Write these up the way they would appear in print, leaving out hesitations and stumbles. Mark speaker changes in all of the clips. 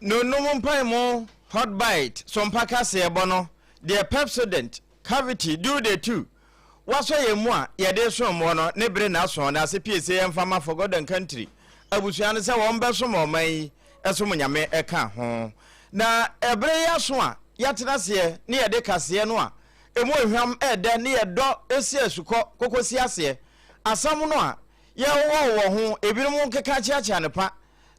Speaker 1: no mumpai mo hot bite SOMPA kase bono the Pepsodent cavity do the two waso ye mu a ye de so mo no ne bre na so na se pie se emfama for God and country abusua ne se won be so mo man eso mo nyame eka ho na ebre ya so a yatena se ne ye de kase no a emu ehwam ede ne ye do esi asuko kokosi ase asam no a ye wo ho ebirum keka chiacha ne pa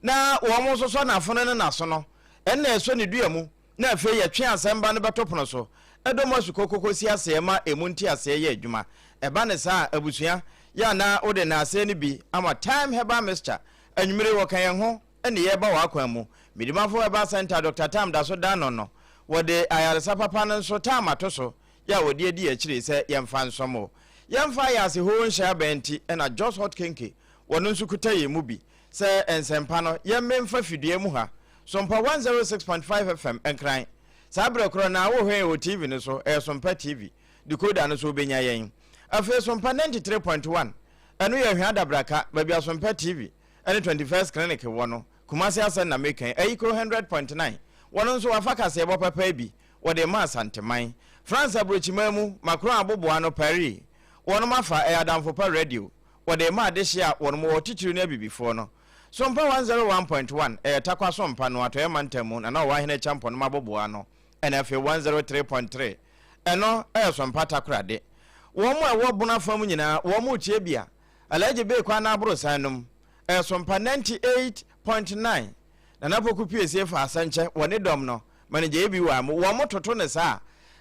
Speaker 1: na wo mo so na afono ne na so no ena eso ne dua mu na afi ye twe asemba ne betopono so edomo asuko kokosi ase ma emunti ase ye adwuma eba ne sa abusua ya na ode na ase ne bi ama time heba mister anwumire wo kan ye ho ene ye ba wa kwan mu midimafo eba center Dr. Tam da so dan no wode ayaresa papa ne so tam atoso ya wode edi akire se yemfa nsomo yemfa ya se ho nhya benti na just hot kenke wono nso kutaye mu bi se ensempa no yemmemfa fidue mu ha SOMPA 106.5 FM enkran sabre kro na wo hwe o TV ne so SOMPA TV decoder no so benya yen afi SOMPA 93.1 eno ye hwe adabraka babia SOMPA TV ene 21st clinic wono kumasi asen na mekan ayiko 100.9 wono nso wafaka se bo papa bi wode ma santeman France abrochimamu makro aboboa no Paris wono mafa adamfo pa radio wode ma adehia wono mo titiri na bibifo no SOMPA 101.1 takwa SOMPA no ato emantamu na wa hene champion maboboa no NF 103.3 eno SOMPA takrade wo mo ewo bona fam nyina wo mo tie bia alaje be kwa na abro sanum SOMPA 98.9 na napoku piesie fa asanche woni dom no manage ebi wa mo wo mo toto ne sa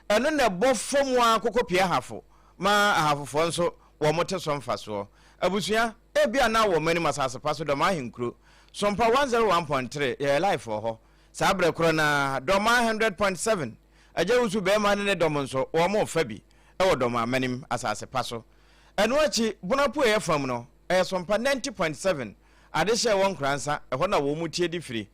Speaker 1: eno na bofom a kokopia hafo ma ahafofo nso wo mo te somfa so abusua ebia na wo mani masase paso do ma hinkro SOMPA 101.3 ye live for ho sabre kro na do ma 100.7 aje usu be ma ne dom nso wo mo fa bi e wo do ma manim asase paso eno achi bunapu e fam no SOMPA 90.7 adehye won kransa e ho na wo mu tie di firi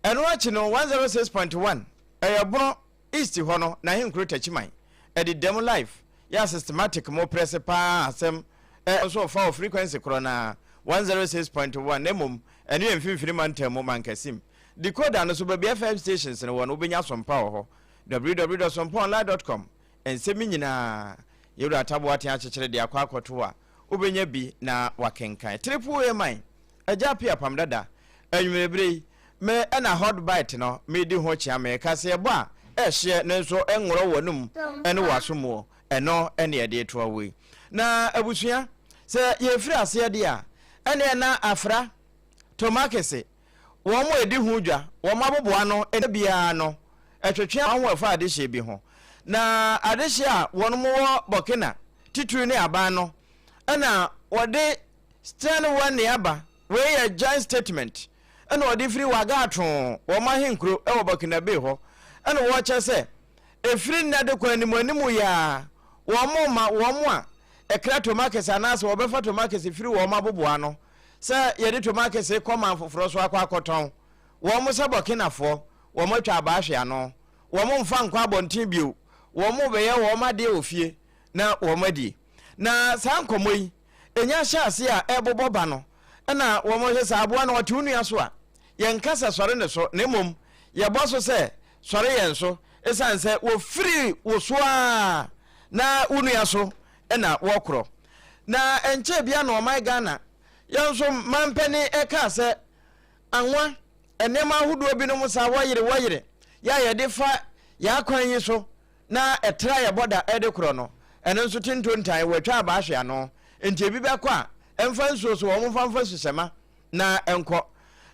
Speaker 1: eno achi no 106.1 e buno east ho no na hinkro tachiman e di dem live ya systematic mo press pa asem so for frequency corona 106.1 nemum enu emfimfiri mantemu mankasim decoder no so be FM stations no won obenya SOMPA ho www.sompaonline.com ensemi nyina yewura tabo ate akekere de akwa akoto a obenya bi na wakenkan triple man ajapi APAM DADAA anwumebre me na hot bite no me di ho chia me kase ebo a ehye ne nso enworo wonum ene wasomo eno ene ede to awe na abusua se ye firi ase de a ene na afra tomakese wo mo edi hu dwa wo maboboa no ene bia no etwetwe anwo afa adehye bi ho na adehye a wono mo bokena tituru ne aba no ena wode stand one ne aba we ye joint statement ena wode firi waga aton wo ma henkro e wo bokena be ho ena wo che se efiri na de kwanimu ya wo mo a ekra tomakese anase wo befa tomakese firi wo maboboa no se ye de tomakese koma foforo so akoton wo mo se bokenafo wo mo twa abahwe ano wo mo mfa nkwa abontin bio wo mo beye wo ma de ofie na wo madi na sankomoyi enya hyase a eboboba no na wo mo hye aboa na wote unua so a ye nkasa sore ne so na mom ye boso se sore ye nso esanse wo free wo so a na unua so na wokro na enche bia na omai Ghana yanso mampeni eka se anwa enema hudo bi no musa wayire ya ye defa ya kwan yi so na etra ya boda ede kro no eno nso tintontan watwa abahwe ano enti bi be kwa emfa nso so wo mfa susema na enko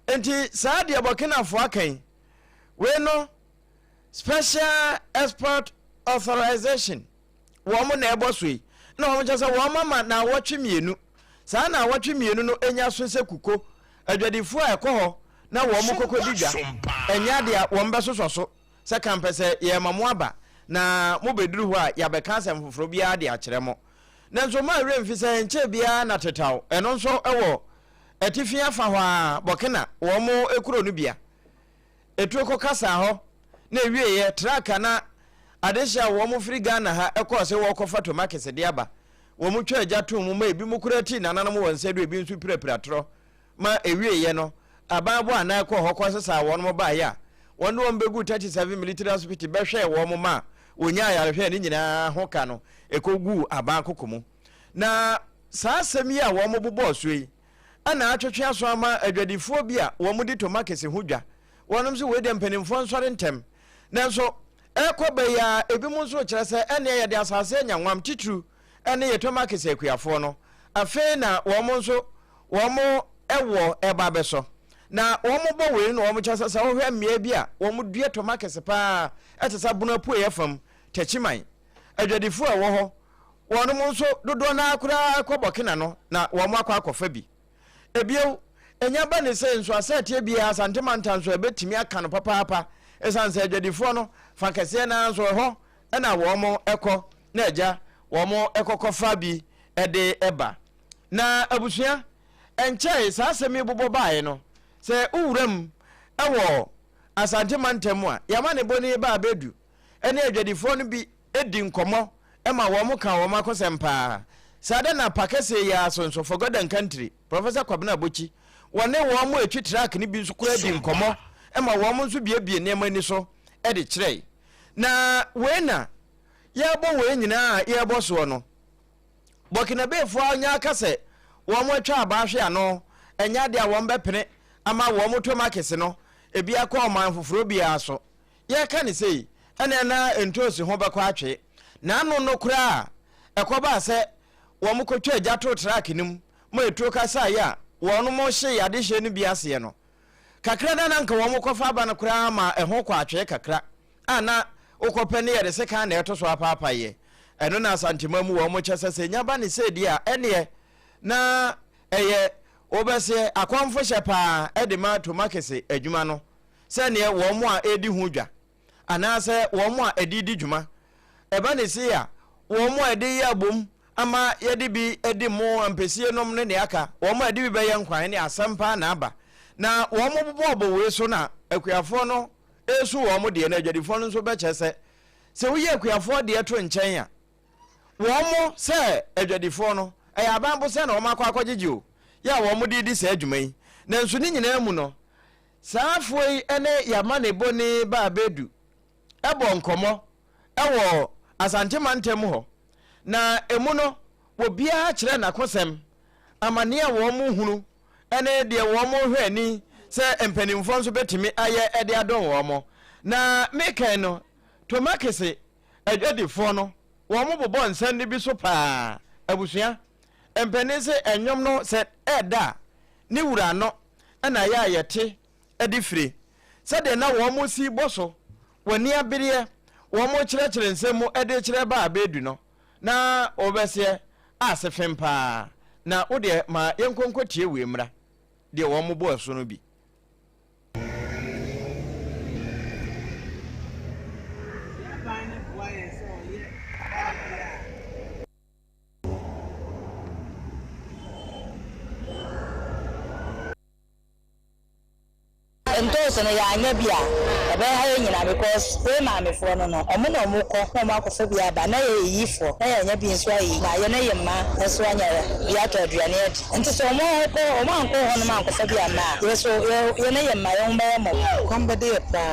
Speaker 1: enti saade abokena fo akan we no special export authorization wo mo na ebosui na wo mcha se wo mama na wotwe mienu sa na wotwe mienu no enya so se kuko adwadifo a ekoho na wo mo kokodidwa enya de wo mbe soso se kampese ye mamo aba na mo beduru ho a ya be kanse mfoforo bia de akere mo na nso ma remfi se enche bia na tetaw eno nso ewo etifia fa ho a bokena wo mo ekuro no bia etuoko kasa ho na ewie ye traka na adehia wo mo firi Ghana ha ekose wo kofa tomakese de aba wo mo twa agya to mo ma ebi mo kurati nananom wonse do ebi nso pirapira tro ma ewie ye no ababo ana ko hokọ sesa won mo ba ya won no mbegu 37 military hospital be hwe wo mo ma onya yarehwe ni nyina hoka no ekogu aban kokomu na saa semi a wo mo bobọ so yi ana atwetwe aso ama adwadifo bi a wo mo di tomakese hodwa wonom so we de mpanimfo nsore ntem nanso ekoba ya ebi mo so kire se ene ye de asase nyanwam titru ene ye tomakese akuafo no afi na wo mo nso wo mo ewo eba beso na wo mo bo we no wo mo kyasa sa wo hwe mmea bi a wo mo due tomakese pa etesa bunu apu yefam tachiman adwadifo a wo ho wonom nso dodo na akura kobokina no na wo mo akwa akofa bi ebiew enya ba ne se nso asete bia asantema nso ebetimi aka no papa esanse adwadifo no fakese na nso ho na wo mo ekọ na eja wo mo ekokofa bi ede eba na abusua enche saa semi bobo baaye no se uwuram ewo asantema ntemu a yama ne boni ba bedu ene adwadifo no bi edi nkomo ema wo mo ka wo makosempa sada na pakese ya sonso for God and country Professor Kwabena Bochi wone wo mo etwi track ni bi nso kura di nkomo ema wo mo nso biebie nema ni so e de kire na we na ya bo we nyina ya bo so no bokina befo anya akase wo mo atwa abahwe ano enya de a wo mbepene ama wo mo to makese no ebi akọ man foforo bia so ye ka ne sei ene na entosi ho bekọ atwe na anu no kura ekoba se wo mo kotwa agya to track nim mo etuo kasa ya wo no mo hye yade hye no bia se no kakra na nka wo mo kofa aba no kura ma eho kwa atwe kakra ana okopene ye de se kan na eto so apapa ye eno na santima mu wo mo kyese se nya ba ne se dia ene na eye obese akwamfo hye pa edema tomakese adwuma no se ne wo mo a edi hudwa ana se wo mo a edidi dwuma eba ne se ya wo mo edi ya bom ama yedi bi edi mo ampesie nom ne aka wo mo edi bi be ye nkwan ne asampa na aba na wo mo bobo we so na akuafo no esu wo mo de na adwadifo no so be kyese se wo ye akuafo de to nchen ya wo mo se adwadifo no eya bambo se na wo makwa akogege o ya wo mo di se adwumai na nso ni nyina mu no saafoi ene yama ne boni ba bedu ebo nkomo ewo asantema ntem ho na emu no obia kire na kosem amane a wo mo hunu ene de wo mo hwani se empanimfo nso betimi aye ede adon wo mo na mekan no tomakese adwadifo no wo mo bobo nsan ni bi so pa abusua empanise enyom no se eda ni wura no na ya yete edifire se de na wo mo si boso wani abiriye wo mo kire nsemu ede kire ba abedu no na obese asefempa na ode ma yenkonkotie we mra de wo mo bo so no bi
Speaker 2: entonces ya anya bia ebe ha nyina because we ma me fo no omo na omo ko ho ma kofa bia ba na ye yifo na ya nya bi nso ayi na ye na ye ma eso anya bia to aduane edi enti so omo anko ho no ma kofa bia ma ye so ye na ye ma ye mba mo kwamba de pa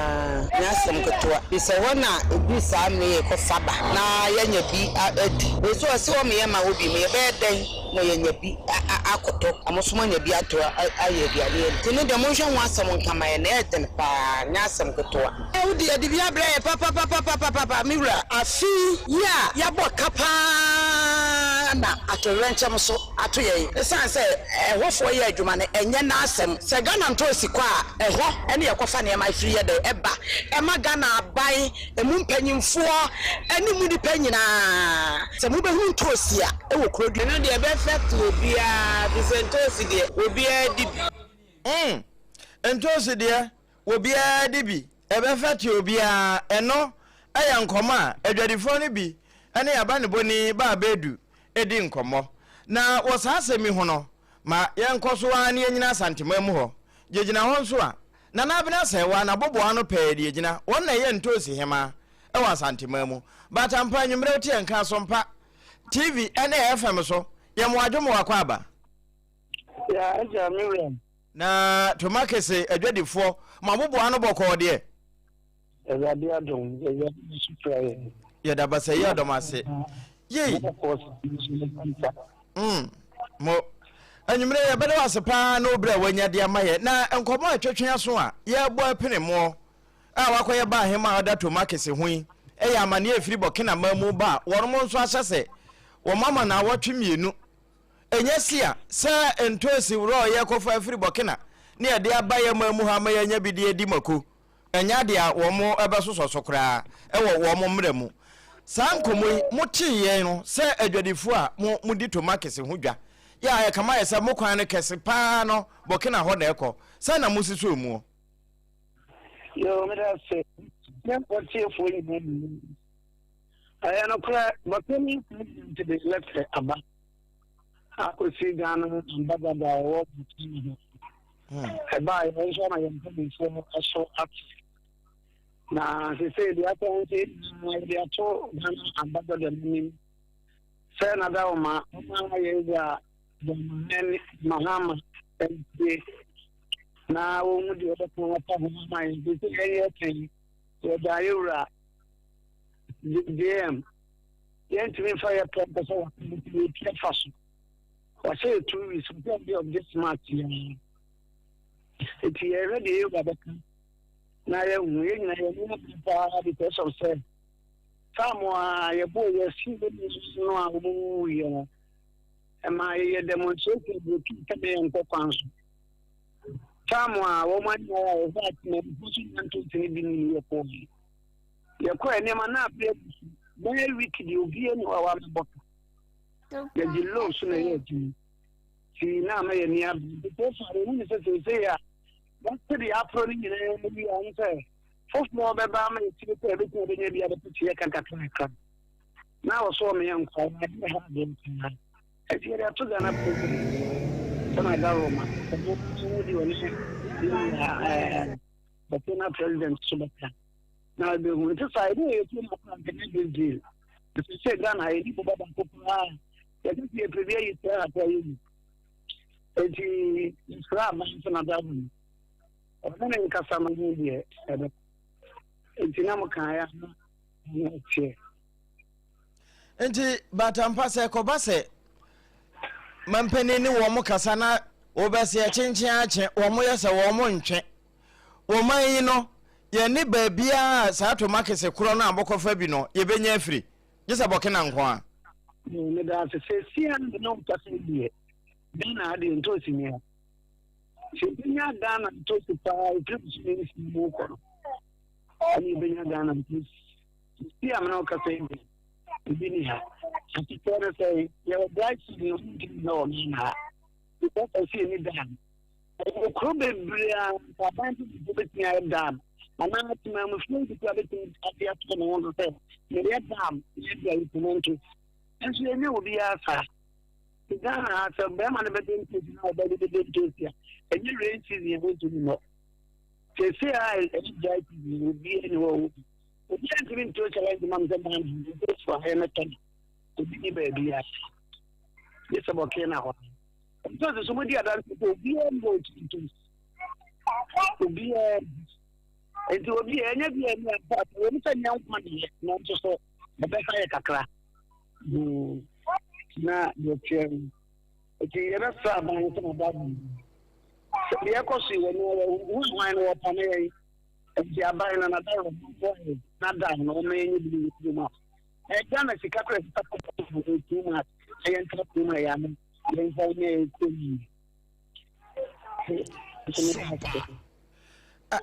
Speaker 2: na asem kotoa bi se wona ebi sa me ko faba na ye nya bi edi we so se o me ye ma obi me be den mo ye nya bi akoto amoso nya bi ato aye aduane edi ni de mo hwe ho asem nkama ye na eten pa nya asem kotoa udi adibia bre papa miwra afi ya bo kapa na atorenche so ato ye esanse ehofo ye adwuma ne enye na asem se Ghana nto sikwa eho ene ye kofa ne ma free ye de eba e ma Ghana abai emu mpanyimfo ene mu di panyina se mu be hu nto sia e wo krodu no de be effect obia bisentosi de obia di
Speaker 1: entosi de obia di bi ebe fati obia eno aya nkoma adwadifo no bi ene yaba ne boni ba bedu edi nkomo na wosasemi ho no ma yenkoso ani nyina santema mu ho jegina ho nso a na na bena se wa na bobo ano pedi jegina wonna ye ntosi hema e wa santema mu bata mpa nwumre ti enka SOMPA TV ene FM so ye mo adwomo akwa aba
Speaker 3: ya aja miwem
Speaker 1: na tomakese adwadifo ma boboa no bɔkɔ de
Speaker 3: Ezadi adom, ezadi supra.
Speaker 1: Yada basayi adom ase. Ye. Mo anwumre ya bɛda wase pa na obra wanya de amaye na nkɔmɔ atwetwe aso a ye bɔ apene mo a wakɔyɛ ba hema oda tomakese hui ɛyɛ amane afiri bɔkena mamu ba wɔrmo nso ahyɛse wo mama na awɔtwe mienu enyasia sɛ entosi wro ye kɔfa afiri bɔkena ne yɛde abayɛ mamu ha ma yanya bidie di mako enya de a wo mo ɛbɛsoso kraa ɛwɔ wo mo mmerɛ mu sankomo motiye no sɛ adwadifo a mo di tomakese ho dwa ya kama yɛ sɛ mo kwan no kɛse paa no bɔkena hɔ na ɛkɔ sɛ na mo siso mu
Speaker 3: Yo, me da se. Nem pɔtie fo yi mu. Aya no kra, bɔkeni to the left aba. Akosi Ghana mbaba da wo buti. Eba e nso na yɛn pɛ before aso at. Na se se dia to nse dia to Ghana mbaba da nim. Sɛ na da o ma yɛ ya Mahama na wo mu de obo pa Mahama yi de yɛ kan so da yura DM yɛn tumi fa yɛ pɔmpo so wa ti fa so wa say 2 weeks of this month yɛ eti yɛ ready yɛ ba bɛka na yɛ hu yɛ nyina yɛ mu pa because of say Samoa yɛ bo yɛ si no a wo yɛ Ema ye demonstrate the people kwanso. Tamwa woman ya that me pusu nto tini bi ni ye ko. Ye ko ene ma na be very week di obi eni wa mboko. Ye di low so na ye ti. Ti na ma ye ni abi. Because I want to say ya. That's the apro ni na bi an say. First more be ba ma ti ko e bi ko be ni bi ade ti ye kan ka kan. Na wo so me yan ko na bi ha de ntina. If you are to the Roma, the president Subaka. Now, the winter side is a deal. If you say, Ghana, I need to go back to that is the previous year. It's Islam and another one. I'm going to Casama here. It's in Amakaya.
Speaker 1: And Batampase Kobase. Mampeni ni wo mo kasa na obese akyenkyen akye wo mo yesa wo mo ntwe wo man yi no ye ni baabia sa tomakese kro na abokofa bi no ye benya afiri gisa bokena nko a
Speaker 3: ni da se sian no kasa bi dana ade ntosi ni se benya dana ntosi pa trips ni mo ko ani benya dana ntosi sian no kasa bi bini ha ati tore say you guys you know na because I see any dam o krobe bria abantu bibeti ya dam ana ati ma mfun ti abeti ati ato no won say me dam ye dia iponto enso ye obi asa Ghana asa be ma ne be den ti na obi be den ti ya enyi rain season ye go to no se say I guys you be anywhere obi antimi to challenge man the man this for him to be baby ya this about Kenya ho because somebody that obi embo to obi enti obi enya bi enya part we mfa nya nkwa de no nso so be fa ye kakra na yo chen enti era sa ba no to ba se ya ko si we no no pa me enti abai na na da na da no me nyi bi ma Ghana sika kra sika ko tuma ayen tra tuma ya me len fa ne ko yi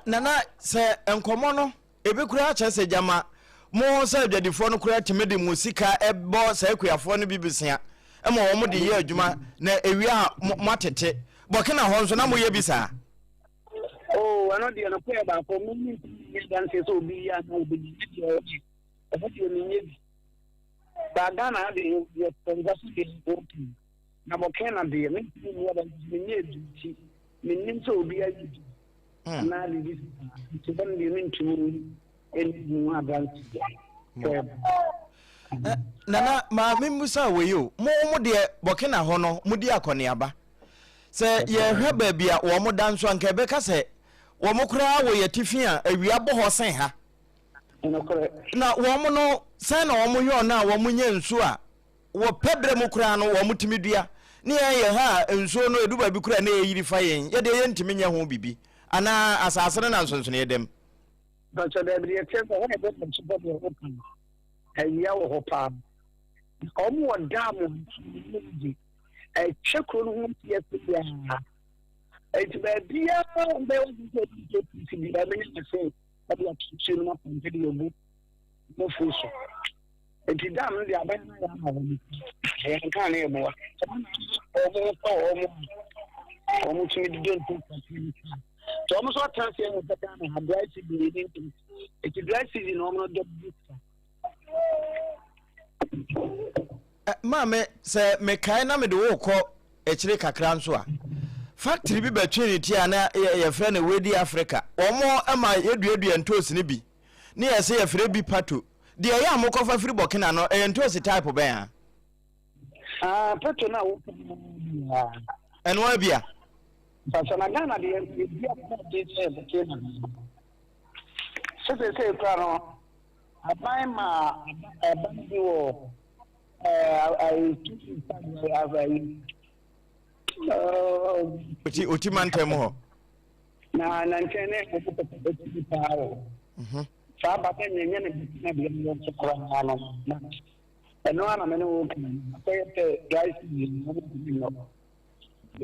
Speaker 1: nana se enkomo no ebekura acha se jama mo se adwadifo no kura timede musika ebo se akuafo no bibisia e mo wo mo de ye adwuma na ewi a matete bokena ho nso na mo ye bisa
Speaker 3: oh ano de na ko e ba ko mo ni dan se so bi ya na obi ni ba Ghana de ye transaction de important na bokena de me ni wa da ni eduti me ni so obi ayi na de this to ban de me ntumi eni abrant
Speaker 1: nana ma me musa we yo mo de bokena ho no mo di akoniaba se ye hweba bia wo mo dan so anka be ka se wo mo kura wo ye tifi a awia bo ho sen ha na wo mo no sen na wo mo yo na wo mo nya nsu a wo pebre mo kura no wo mo timidua ne ye ha nsu no eduba bi kura na ye yiri fa yen ye de ye ntimi nya ho bibi ana asasere na nsonso ne dem
Speaker 3: but so there be a chance when I get them to be open awia wo ho pa omo dam a check on who yes ya it be bia be o to be be say that you should not video book no fuso it dam no dia ben ya ha ya kan e mo omo to me don't so omo so transfer no better na ha dry season into it dry season no no do
Speaker 1: Mame se me kai na me de wo kɔ ekire kakra nso a factory bi between ti ana ye frɛ na wedi Africa omo ama yeduadua ntosi ne bi ne ye se ye frɛ bi pato de ye amokɔfa firi Burkina no ntosi type ben
Speaker 3: pato na wo
Speaker 1: enwa bia
Speaker 3: pasana Ghana de bia de se Burkina se kwaro aban ma aban bi wo
Speaker 1: Oti mantem ho
Speaker 3: na nchene ko pao sa ba te nyenye ne na bi mo chokora no na eno ana me no ko te guys ni no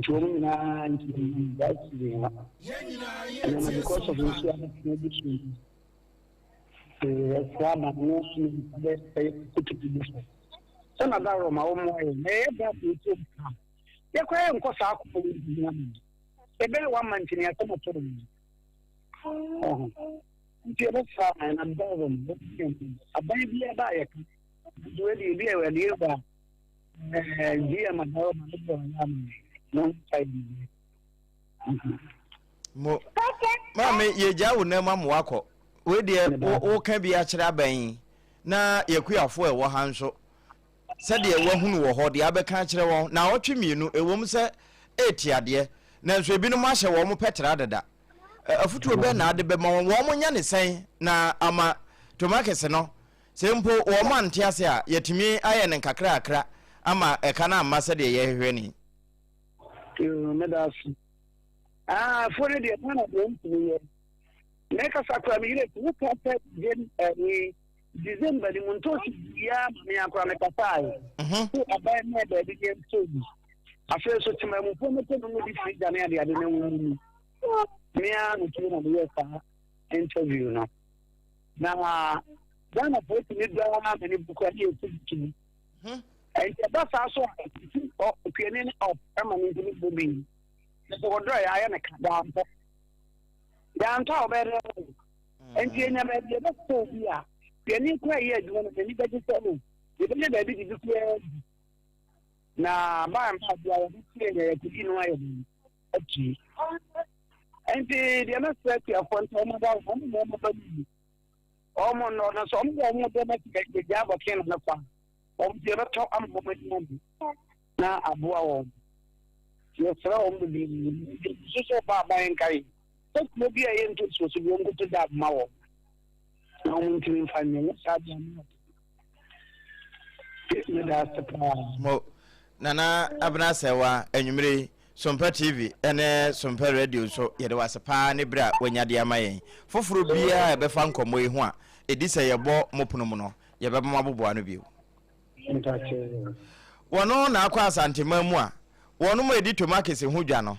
Speaker 3: chomu na nchi guys ni na because of this ya na bi sa ba no ni be kutu bi sana daro ma o mo e me ba bu tu ye kwa enko sa akọ ni na ebe wa mantini atọ toro ni nti ebe sa na daro mo abai bi aba ye ka duwe di bi e di ba ji ma daro ma do na no sai bi
Speaker 1: mo me ye jawo na ma mo akọ we de o ka bi a kira ban na ye kuafo e wo ha nso said ye wahunu wo ho de abeka kire won na otwe mienu ewom se etiade na nso ebi no ma hye wo mo petra dada afutuo be na ade be ma wo mo nya ne sen na ama tomakese no se mpo wo mo ante ase a yetimi aye ne kakra akra ama eka na ama se de ye hwehwe ni
Speaker 3: medasi fore de pana de ntwe ne ka sakra mi ile ku ka te gen December the Montosi ya me akwa me papai abai me da bi game tobi afa so tima mu po me to no di free da na ade na wu me a no tuma na ye fa interview no na dana po ti ni da na me ni buku ade o ti ba sa so o piene ni op ama ni ni bobi na so do ya na ka da mpo da nta obere enti enya me de ba so bia Piani kwa ye adwuma no ni ba gisa no ye be da bi di kwa na ba mpa bia wo tie ye kudi no ayo achi enti de na set ya fonto mo da mo ba ni o mo no na so mo de na ke ja ba ken na kwa o mo de na to am mo ma ni na aboa wo ye fra o mo bi so ba ba en kai to mo bi ye nto so so wo ngoto da ma wo na umuntu imfanele sabe
Speaker 1: mo nana abna sewa enwumre Sompa TV ene Sompa Radio so yede wasepa ne bra wanyade amayen foforo bia e be fa nkomo ehu a edi se yebo mopono mu no ye be ma boboa no bio wono na akwa asantema mu a wono mo edi tomakese hu dwa no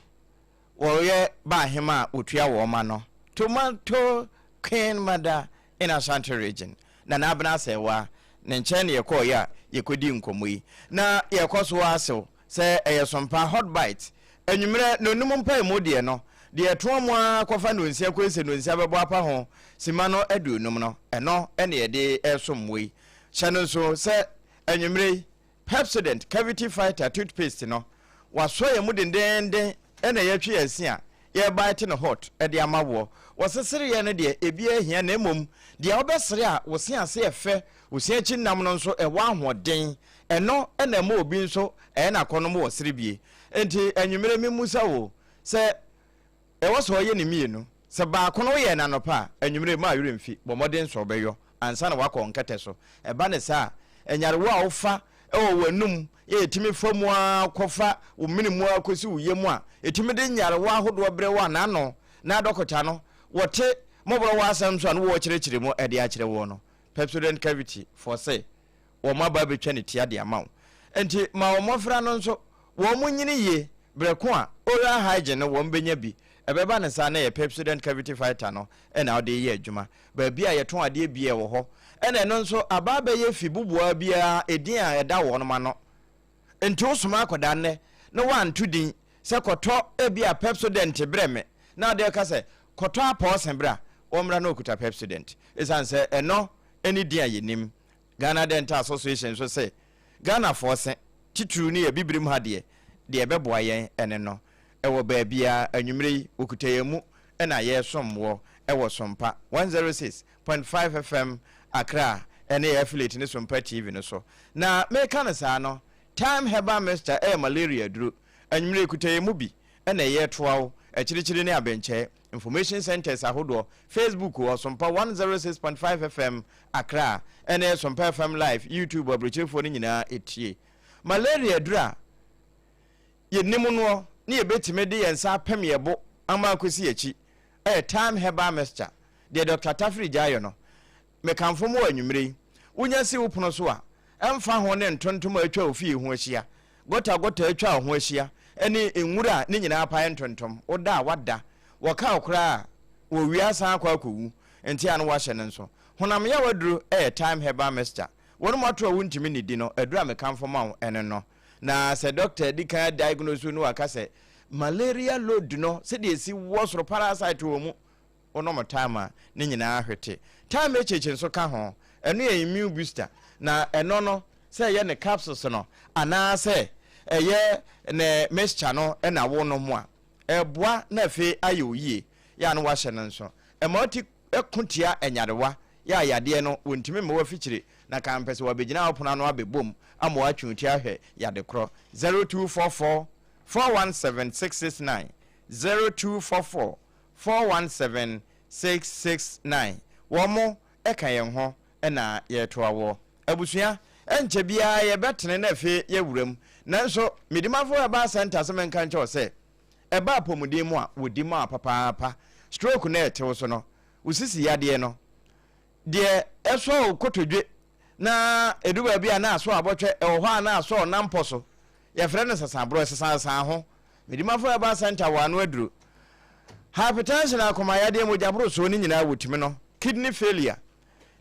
Speaker 1: wo ye ba hema otua wo ma no tomato ken mada in Ashanti region na abna sewa ne nche ne yekọ ya yekodi nkomoyi na yekoso aso se Sompa hot bite enwumre no num mpa emodie no de to mo akọfa no nsia kwese no nsia bebo apa ho sima no aduonum no eno ene ye de esomwe chano so se enwumre Pepsodent cavity fighter toothpaste no waso ye mu dendende ene ye twe asia ye bite no hot e de amawo wosesere ye no de ebi ahia na emom de obesere a wosia ase efe wosia chi nam no nso e wa ahoden eno na ma obi nso e na konom wo sere bie enti anwumere memusa wo se e wo so ye ne mienu se ba kono ye na nopa anwumere ma yure mfi bo modern so beyo ansa na wakọ nkete so e ba ne sa enyarewo a wofa e wo wanum ye etimi famu a kofa wo minimu akosi wo yemu a etimi de nyarewo ahodo bre wa na no na dokota no wote mobro wa asam so no wo kirekire mu e de a kire wo no pepsodent cavity for say wo maba betwa ne tia de amaw enti ma wo mofra no nso wo munyini ye breko a oral hygiene wo mbenya bi ebeba ne sa na ye pepsodent cavity fighter no e na ode ye adwuma ba bia ye ton ade bia wo ho e na no nso ababa ye fi bubua bia edin a eda wo no ma no enti osoma akoda ne no wan tudin se koto e bia pepsodent breme na de ka se koto aposen bra omra no okuta pepsodent esan se eno eni dia yenim Ghana Dental Association so say Ghana force titru ni e bibrim ha de beboa yen ene no ewo ba bia anwumre okutayemu ena ye somwo ewo sompa 106.5 FM Accra ene affiliate ni Sompa TV no so na me kan sa no time heba Mr. malaria duru anwumre okutayemu bi ena ye toawo ekirikiri ni abenche information centers ahodo Facebook or Sompa 106.5 FM Accra ene Sompa FM live YouTube abrochefo ni nyina etie malaria dura ye nimuno ni ebetime de yensa apem yebo ama akosi echi time heba Mr. de Dr. Tafri Jayo no me kanfo mo anwumre unya si upono so a emfa ho ne ntontom atwa ofie ho ahia gota atwa ho ahia ene enwura ni nyina apa ntontom oda wada waka okra wo wiasa akwa akowu enti anu wa hye ne nso honam ya waduru time heba Mr. wonu mato wuntimi ni di no adura me kanfo ma ene no na se doctor di kan diagnose no aka se malaria load no se de esi wosoro parasite wo mu ono mo time ni nyina ahwete time echeche nso ka ho eno ye immune booster na eno no se ye ne capsules no ana se eye ne mixture no na wo no mo a eboa na fe ayoyie ya no wa hye ne nso emoti ekuntia enyarewa ya yade no wontimi me wa fikire na kampese wa begina opona no abebom amo atwuti ahwe yade kro 0244 417669 0244 417669 womo eka yen ho na ye toawo abusua enche bia ye betene na fe ye wuram nanso midimafo aba center semen kan che ose eba pomudin mu a wodi ma papa stroke na etewo so no usisi yade no de eso kotodwe na eduba bia na aso abotwe ehwa na aso na mposo ye frɛ no sasabro sasa ho midimafo aba center wa no aduru hypertension akoma yade mo jabro so ni nyina wotimi no kidney failure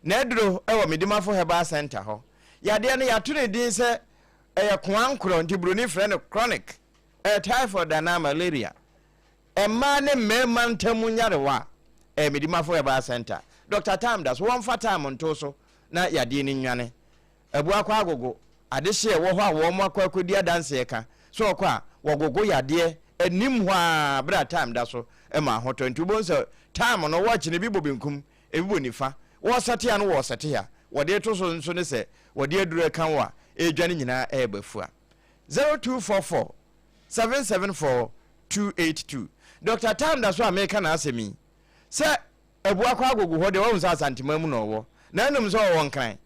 Speaker 1: na aduru ewo midimafo heba center ho yade no yatune din se kwankro ntibroni frɛ no chronic typhoid na malaria emma ne mema ntamu nyarewa midimafo heba center Dr. Tam das one fata monto so na yade ni nwane abu akwa agogo adehye wo ho a wo mo akwa akodi adanse eka so okwa wogogo yade anim ho a bra time da so ema ho 20 bonso time no watch ne bibo benkum ebibo nifa wo sate ya no wo sate ya wode to so nso ne se wode aduru kan wa edwane nyina ebafua 0244 774 282 Dr. Tam da so America na asemi se ebu akwa agogo ho de wo nsa santima mu no wo na enum so wo nkan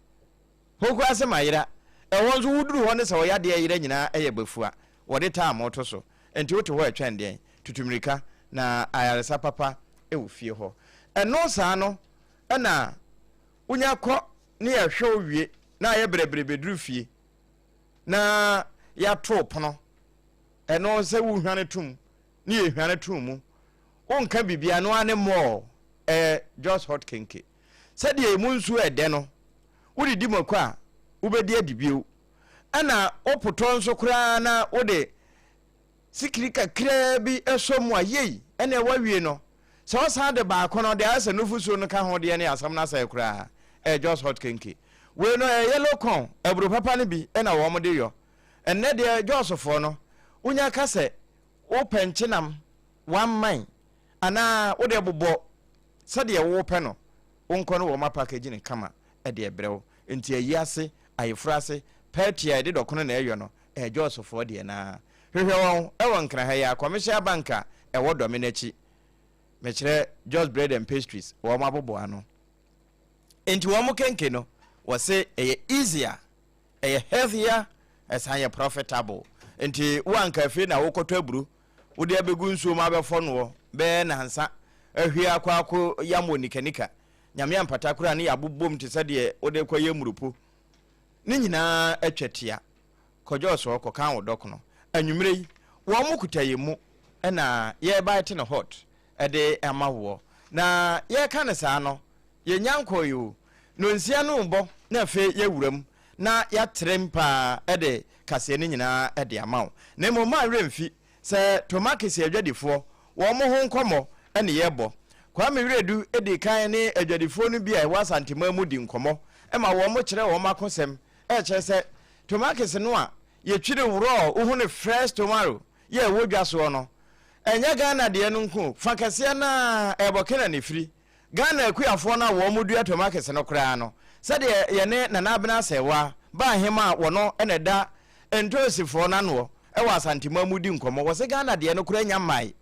Speaker 1: hoku ase mayira ewon so wuduru ho ne se wo yade yire nyina eyebafua wode ta amoto so enti wote ho atwende tutumirika na ayaresa papa ewufie ho eno saa no na unya kɔ ne ya hwɛ owie na ya brebrebeduru fie na ya to pono eno se wu hwane tum ne ye hwane tum mu onka bibia no ane mo just hot kenke se de emu nsu ede no wodi di mako a ubedi adibio ana opoto nso kura na wode sikiri kakra bi esomu ayei ene wawie no so sa de ba kono de asa nufuso no ka ho de ne asam na sa kura just hot kenke we no yellow corn ebro papa ne bi ena wo mo de yo enne de josofo no unya ka se wo penchenam one man ana wo de bobɔ sɛde wo pɛ no wonkɔ no wo ma package ne kama de ebrew enti ayi ase ayefra ase patia de dɔkono na ɛyɔ no josofo de na hwehwɛ wɔn ɛwɔ nkra ha ya commercial banka ɛwɔ dɔme n'akyi mekyerɛ just bread and pastries wɔn abobɔ ano enti wɔn mo kenke no wɔse ɛyɛ easier ɛyɛ healthier ɛsan yɛ profitable enti wanka fi na wokɔtɔ aburu wode abegu nsuo ma bɛfɔ no bɛɛ na hansa ahwie akɔ yamo nikanika nyame ampata kura ne yabobom te sɛ de wode kɔ yɛ murupo ne nyinaa atwatia kɔjɔ so kɔ kan wo dɔkono anwumre yi wɔn mo kutaye mu ɛna yɛ ba te no hot ɛde ama wo na yɛ ka ne saa no yɛ nyanko yo no nsia no bɔ na fe yɛ wuram na ya trempa ɛde kase ne nyinaa ɛde ama wo na mo ma remfi sɛ tomakesi adwadifo wɔn mo ho nkɔmɔ ɛne yɛ bɔ kwa me weredu ɛde kan ne adwadifo no bi a ɛwɔ asantema mu di nkɔmɔ ɛma wɔn mo kyerɛ wɔn akosɛm ɛkyerɛ sɛ tomakesi no a yɛtwire wuro wo ne fresh tomato ye wo dwa so no enya Ghana de no nko fakase na ebokena ne firi Ghana akuafo na wo mu dua tomakese no kra no sɛ de ye ne na abena sewa ba hema wo no ene da entosifo na no e wa santima mu di nkomo wo se Ghana de no kra nya mai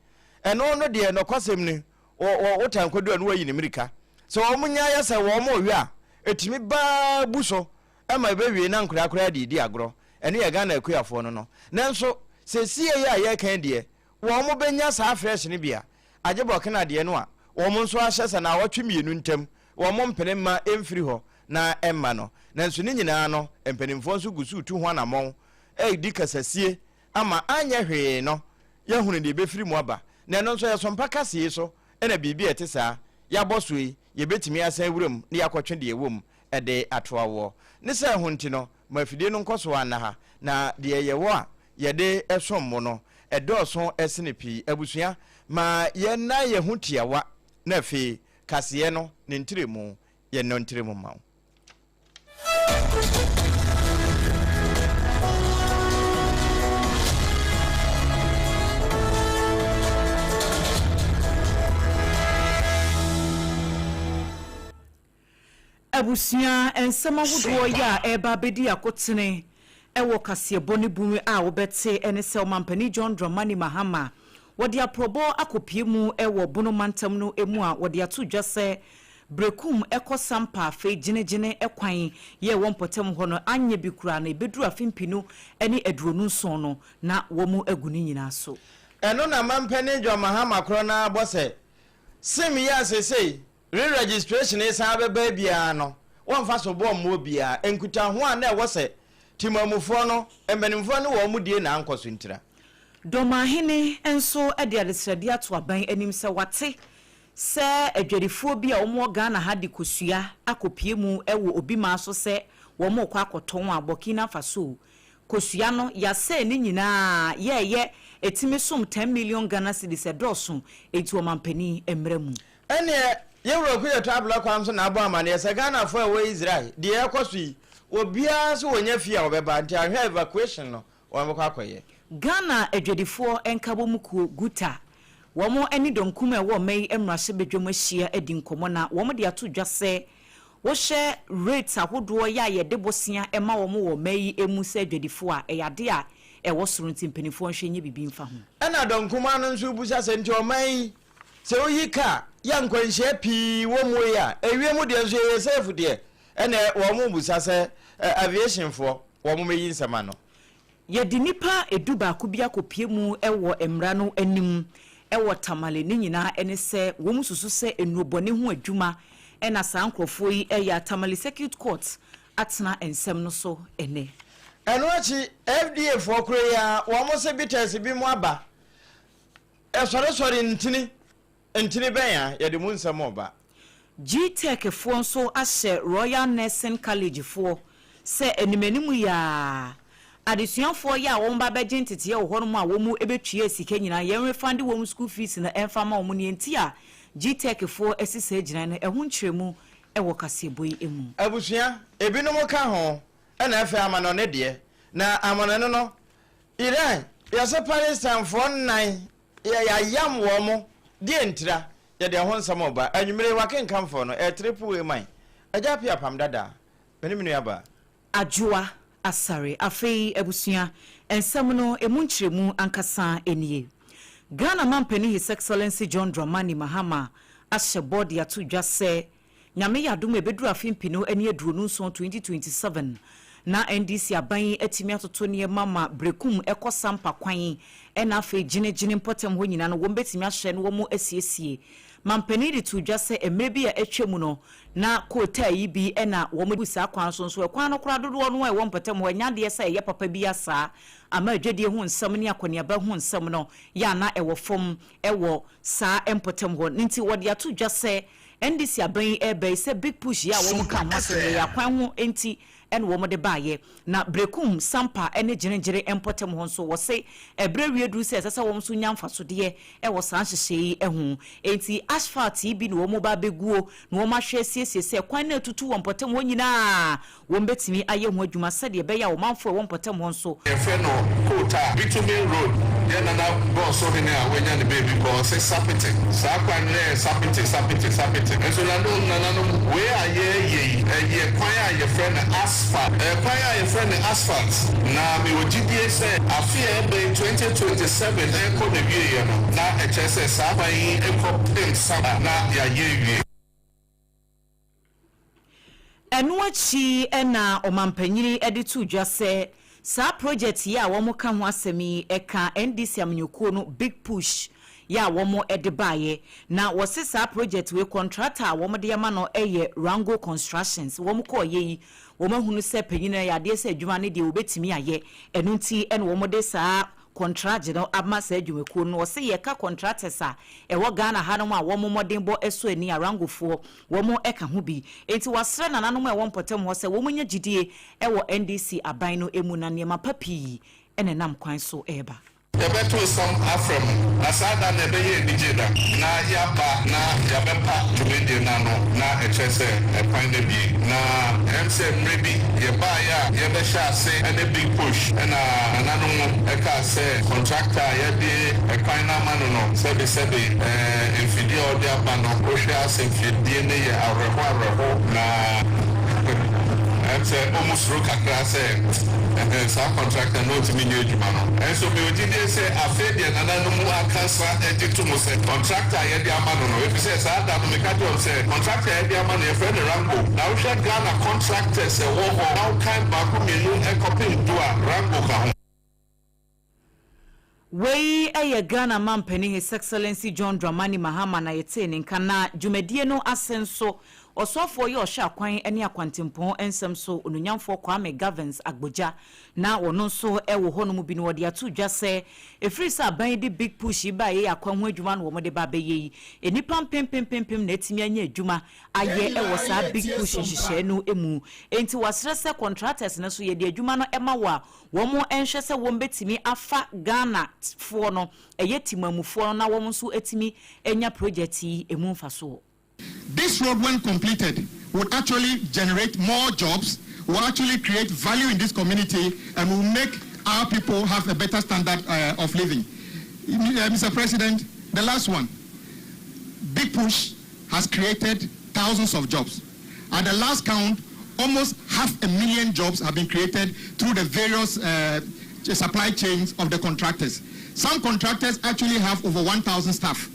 Speaker 1: eno no de no kwasem ni wo tankodu no wayi ne mirika so wo munya ya se wo mo wi a etimi ba buso e ma bewie na nkra kra di agro ene ye Ghana akuafo no nanso se sie ya ye kan de wo mo benya saa fresh ne bia agebo kana de no a wo mo nso ahye se na wotwe mienu ntam wo mo mpene ma emfiri ho na emma no nanso ne nyinaa no empenimfo nso gusu tu ho anamon di kasasie ama anya hwee no ya hunu de befiri mu aba na no nso ya sompa kase so ena bibia ete saa ya bosoi ye betimi asan wuram ne yakotwe de ewom de atoawo ne se ho nti no mafide no nkoso anaha na de yewo a ye de esom mo no edoso esene pi abusua ma ye na ye ho tiawa na fe kase no ne ntiremu ye no ntiremu ma
Speaker 4: abusia ensema hudo ya eba bedi akotene ewo kase boni bumi a wobete ene se omampani John Dramani Mahama wodi aprobo akopie mu ewo bono mantam no emu a wodi ato dwase brekum ekosampa fe ginegine ekwan ye wompotem ho no anye bikura na ebeduru afimpinu ene aduronu nson no na womu aguni nyina so
Speaker 1: eno na mampani John Mahama kro na bose sim ya sesei re-registration is have bia no won fa so bom mo bia enkuta ho a na wo se timamufo no embenimfo no wo mu die na ankoso ntira
Speaker 4: doma hene enso ede adesrade ato aban anim se wate se adwadifo bi a omo Ghana ha de kosua akopie mu ewo obi ma so se wo mo kwa akoton a Burkina Faso kosua no ya se ni nyina ye etimi som 10 million Ghana cedis edoso etu omampani emremu
Speaker 1: ene yewro ku ye tabla kwam so na abo amane se Ghana fo we Israel de ekoso yi obia so wonya fia obeba nti ahwe evacuation no wo mekọ akoye
Speaker 4: Ghana adwadifo enkabo muku guta womo eni donkum e wo mei emrase bedwom ahia edi nkomo na womo de ato dwase wo hye rate ahodo ya ye de bosia ema womo wo mei emu se adwadifo a eyade a e wo soro ntimpenifo nhwenye bibi mfa ho
Speaker 1: ena donkum anu nso busa se nti o mai se oyika ya nkwanhye pi wo mu ya ewie mu de nso ye safe de ena wo mu busa se aviation fo wo mu meyi nsema no
Speaker 4: ye di nipa eduba ko bia kopie mu ewo emra no anim ewo tamale ni nyina ene se wo mu susu se enubone ho adwuma ena sankrofo yi eya tamale circuit court atena ensem no so ene
Speaker 1: eno achi FDA fo kro ya wo mu se bites bi mu aba sore ntini ben ya ye de mu nsem oba
Speaker 4: GTech fo nso ahye Royal Nursing College fo se enimanimu ya adesuafo ya won ba beje ntete ye wo no a wo mu ebetue sika nyina ye refund wo mu school fees na emfama wo mu ne nti a GTech fo esisa gyina na ehun kyeremu ewo kaseboi emu
Speaker 1: abusua ebinom ka ho na afa amano ne de na amano no Iran ya se Palestine fo nnan ya yam wo mo die ntira ye de ho nsam oba anwumere wakenkan fo no triple way man aja pia APAM dada meniminu yaba
Speaker 4: ADWOA ASARE afei abusua ensam no emu nkyeremu ankasa enie Ghana Mampani His Excellency John Dramani Mahama ashe board ya to just say nyame yadom ebedru afimpino eni eduru no so 2027 na NDC aban etimi atoto ne mama brekum ekọ sampa kwan ena afi gine mpotem ho nyina no wo betimi ahye no wo mu asiesie Mampani de to just say emre bi ya etwemu no na kota yi bi ena wo mu busa kwan so ekwan no kora dodo no e wo mpotem ho nya de say ye papa bi asa ama adwade ho nsam ne akone aba ho nsam no ya na ewo fom ewo sa empotem ho nti wo de ato just say NDC aban ebe say big push ya wo ka ho se ya kwan ho enti en wo mo de baaye na brekum sampa ene gyenegyere empotem ho so wo se ebre wiedru se sese wo so nyamfa so de e wo san hyehye ehu enti asphalt bi no wo mo ba beguo no wo ma hwe siesie se kwan na tutu wo mpotem ho nyina wo mbetimi aye ho adwuma se de be ya wo manfo wo mpotem ho so
Speaker 5: e fe no kota bitumen road ye na na go so hene a wenya ne baby go se sapete sa kwan ne sapete enso na no we aye kwan aye fe na asphalt kwan aye fe na asphalt na me ogidie se afie be 2027 ko de wie no na echese sa kwan ekopim sa na ya ye
Speaker 4: Enuachi ena omampanyiri editu jase sa project ya wo mo ka ho asemi eka NDC amnyuko no big push ya wo mo edebaye na wo se sa project we contractor wo mo de ma no eye Rango Constructions wo mo ko ye wo mahunu se panyina ya de se adwuma ne de obetimi aye enu nti en wo mo de sa contract no ama sa adwumako no se ye ka contractors a wo Ghana hanom a wo mo modembo eso ani arangofo wo mo eka ho bi enti wasre nananom e wo mpotem ho se wo mo nya gidie wo NDC aban no emu na ne mapapi ene nam kwan so eba
Speaker 5: Beto some Afram, Asada Nebeye Nijeda, na Yaba, na Yabepa, Jumendi Nano, na HSA, a point of view, na MC maybe Yabaya, Yabesha say, and a big push, and another Eka say, contractor, Yadi, a Quina Manono, Sebi, Infidio, Diabano, Oshas, Infidine, Araho, na. Say almost rock across some contractor no to me new jumano. And so we did say a failure and another more cancer to say contractor Eddie Amano. If you say that we can't say contractor Eddie Amano a friend Rango. Now we should Ghana contractors say now kind back me a copy to a Rango.
Speaker 4: Wei eye Ghana Mampani His Excellency John Dramani Mahama na yete ne kana dwumadie no asenso osofo ye ohwa kwan ene akwantempon ensem so onunyamfo Kwame Gavins Agboja na wono so ewo hono bi no wode atu dwase efiri sa ban di big push ba ye akwan ho adwuma no wo mode ba be yi enipa pempempempem na etimi anya adwuma aye ewo sa big push hihye no emu enti wasre se contractors na so ye di adwuma no ema wo mo enhwe se wo mbetimi afa Ghana fo no eye timamufo na wo so etimi enya project yi emu mfaso.
Speaker 6: This road, when completed, would actually generate more jobs, will actually create value in this community, and will make our people have a better standard of living. Mr. President, the last one, Big Push has created thousands of jobs. At the last count, almost 500,000 jobs have been created through the various supply chains of the contractors. Some contractors actually have over 1,000 staff.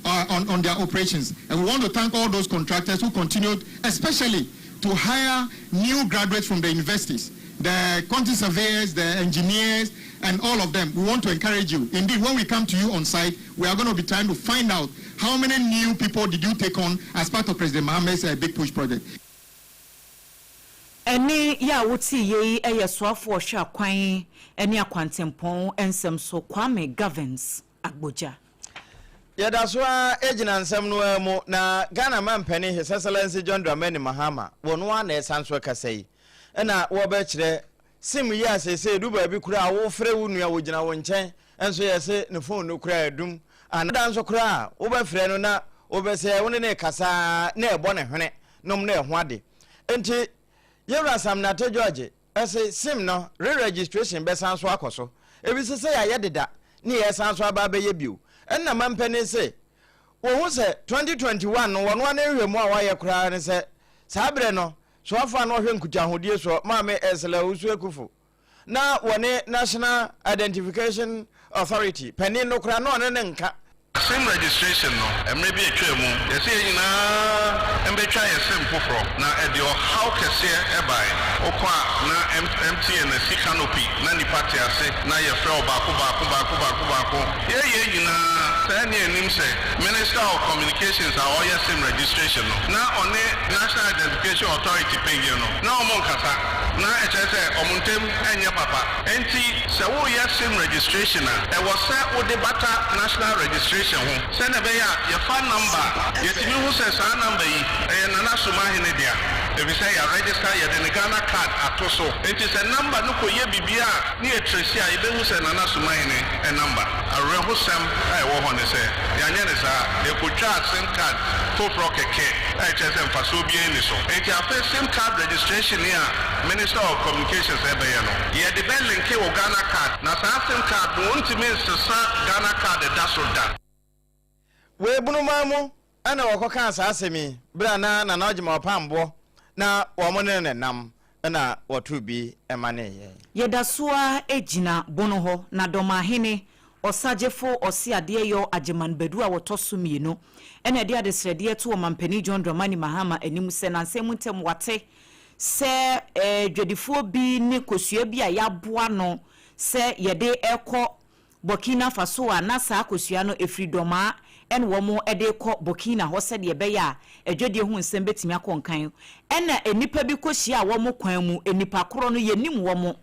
Speaker 6: On their operations, and we want to thank all those contractors who continued, especially to hire new graduates from the universities, the quantity surveyors, the engineers, and all of them. We want to encourage you. Indeed, when we come to you on site, we are going to be trying to find out how many new people did you take on as part of President Mohammed's Big Push project.
Speaker 4: Eni ya wuti ye eye swafo hwa kwan eni akwantempon ensem so Kwame Gavins Agboja.
Speaker 1: Yadaswa ejina nsem no mu na Ghana Mampani His Excellency John Dramani Mahama wono ana esanso kasai na wo ba kire sim yi asese du ba bi kura wo frɛ wo nua wo gina wo nkyɛn enso yɛse ne phone no kura adum ana nso kura wo ba frɛ no na wo ba sɛ wo ne kasa na ɛbɔ ne hwene nom na ɛho ade enti yewra sam na to George ɛse sim no re-registration be sanso akoso ebi sese ya yededa ne yɛ sanso aba ba ye bio enna Mampani se wo say 2021 no won wan ehwemu a waye kura ne say sabre no so afa no hwe nkutahodie so maame esela usu ekufu na wone National Identification Authority penin no kura no ne nka
Speaker 5: SIM registration no maybe a twemu you see na mbetwa SIM foforo na edio how kese e bai okwa na MTN na si canopy na ni party ase na ye frɛ baako ye nyina sani enim say Minister of Communications are all SIM registration no na on National Identification Authority page no na omo nkasa na echese omuntem enye papa enti se wo SIM registration e was say wo de bata national registration ho se na be ya your phone number yetimi hu se sa number yi e na suma hene dia e be say ya register ya de Ghana card atoso enti se number no ko ye bibia ni etresi a e be hu se na suma hene e number awe ho sam e wo ho ne se ya nya ne sa e ko twa SIM card foforo keke e chese mfaso bi eni so enti afa SIM card registration ya Minister of Communications e be ye no ye de ben link wo Ghana card na sa SIM card no ntimi sa Ghana card da so da
Speaker 1: we bunu mamu ana wakoka asasemi bra na najima opambo na womone ne nam na watubi emane ye
Speaker 4: yedasua ejina bono ho na domahene osagefo osiade yo ajeman bedu a wotosumienu ena de adesrede to mampani John Dramani Mahama anim se na nsem ntem wate se dwedifo bi ne kosua bi a yaboa no se yede ekọ Burkina Faso a nasa akosua no efridoma en womo ede ko Burkina ho se de beya edwede hu nsem betimi akonkan ena enipa bi kosia womo kwan mu enipa koro no yenim womo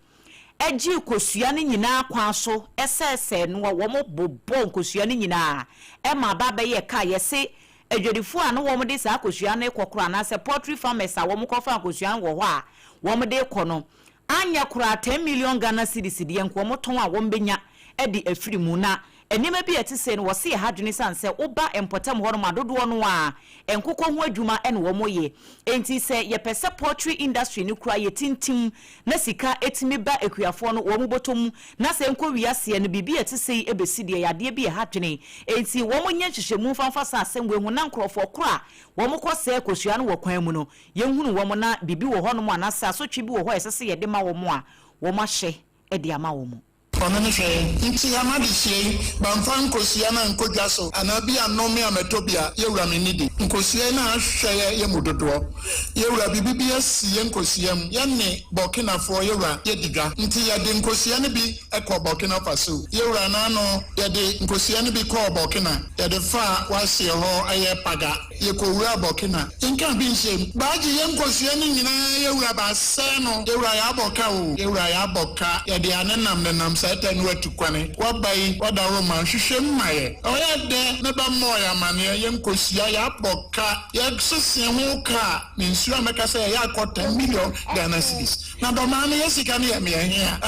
Speaker 4: eji kosua ne nyina kwan so esese no womo bobo kosua ne nyina e ma baba ye ka yese edwedifo a no womo de sa kosua ne kokoro na se poultry farmers a womo kofa kosua wo ho a womo de ko no anya kura 10 million Ghana cedis de enko womo ton a womo benya edi afiri mu na enima bi etise no wose hadwene sanse oba empotam ho no madodo no a enkokọ ho adwuma ene wo moye enti se ye pese poultry industry ni kura ye tintim na sika etimi ba ekuafo no wo mobotom na se enko wiase no bibi etise ebesi de yade bi hadwene enti wo monye hyehyemu fanfa sa asem we hu na nkrofo kura wo mokose kosua no wo kwan mu no ye hunu wo mo na bibi wo ho no mo anasa so twi bi wo ho esese ye de ma wo mo a wo mahye e de ama wo mo
Speaker 7: Onene hwe nti amadi hye bamfa nkosia na nkodwa so anabi anome ametobia yewura menidi nkosia na ahwe ye mododo yewura bibibi asie nkosia m ye ne Burkina fo yewura yediga nti ye de nkosia ne bi ekọ Burkina Faso yewura na no ye de nkosia ne bi kọ Burkina ye de fa wasie ho aye paga ye ko wura Burkina nka bi nse baaji ye nkosia ne nyina yewura ba se no yewura ya boka o yewura ya boka ye de anenam Satan wetu kwane wabai wadaro man hwehwe mmaye oya de ne ba mo ya mane ye nkosia ya boka ya sese ho ka ne nsu ameka se ya akota million Ghana cedis na do man ye sika ne ya me hia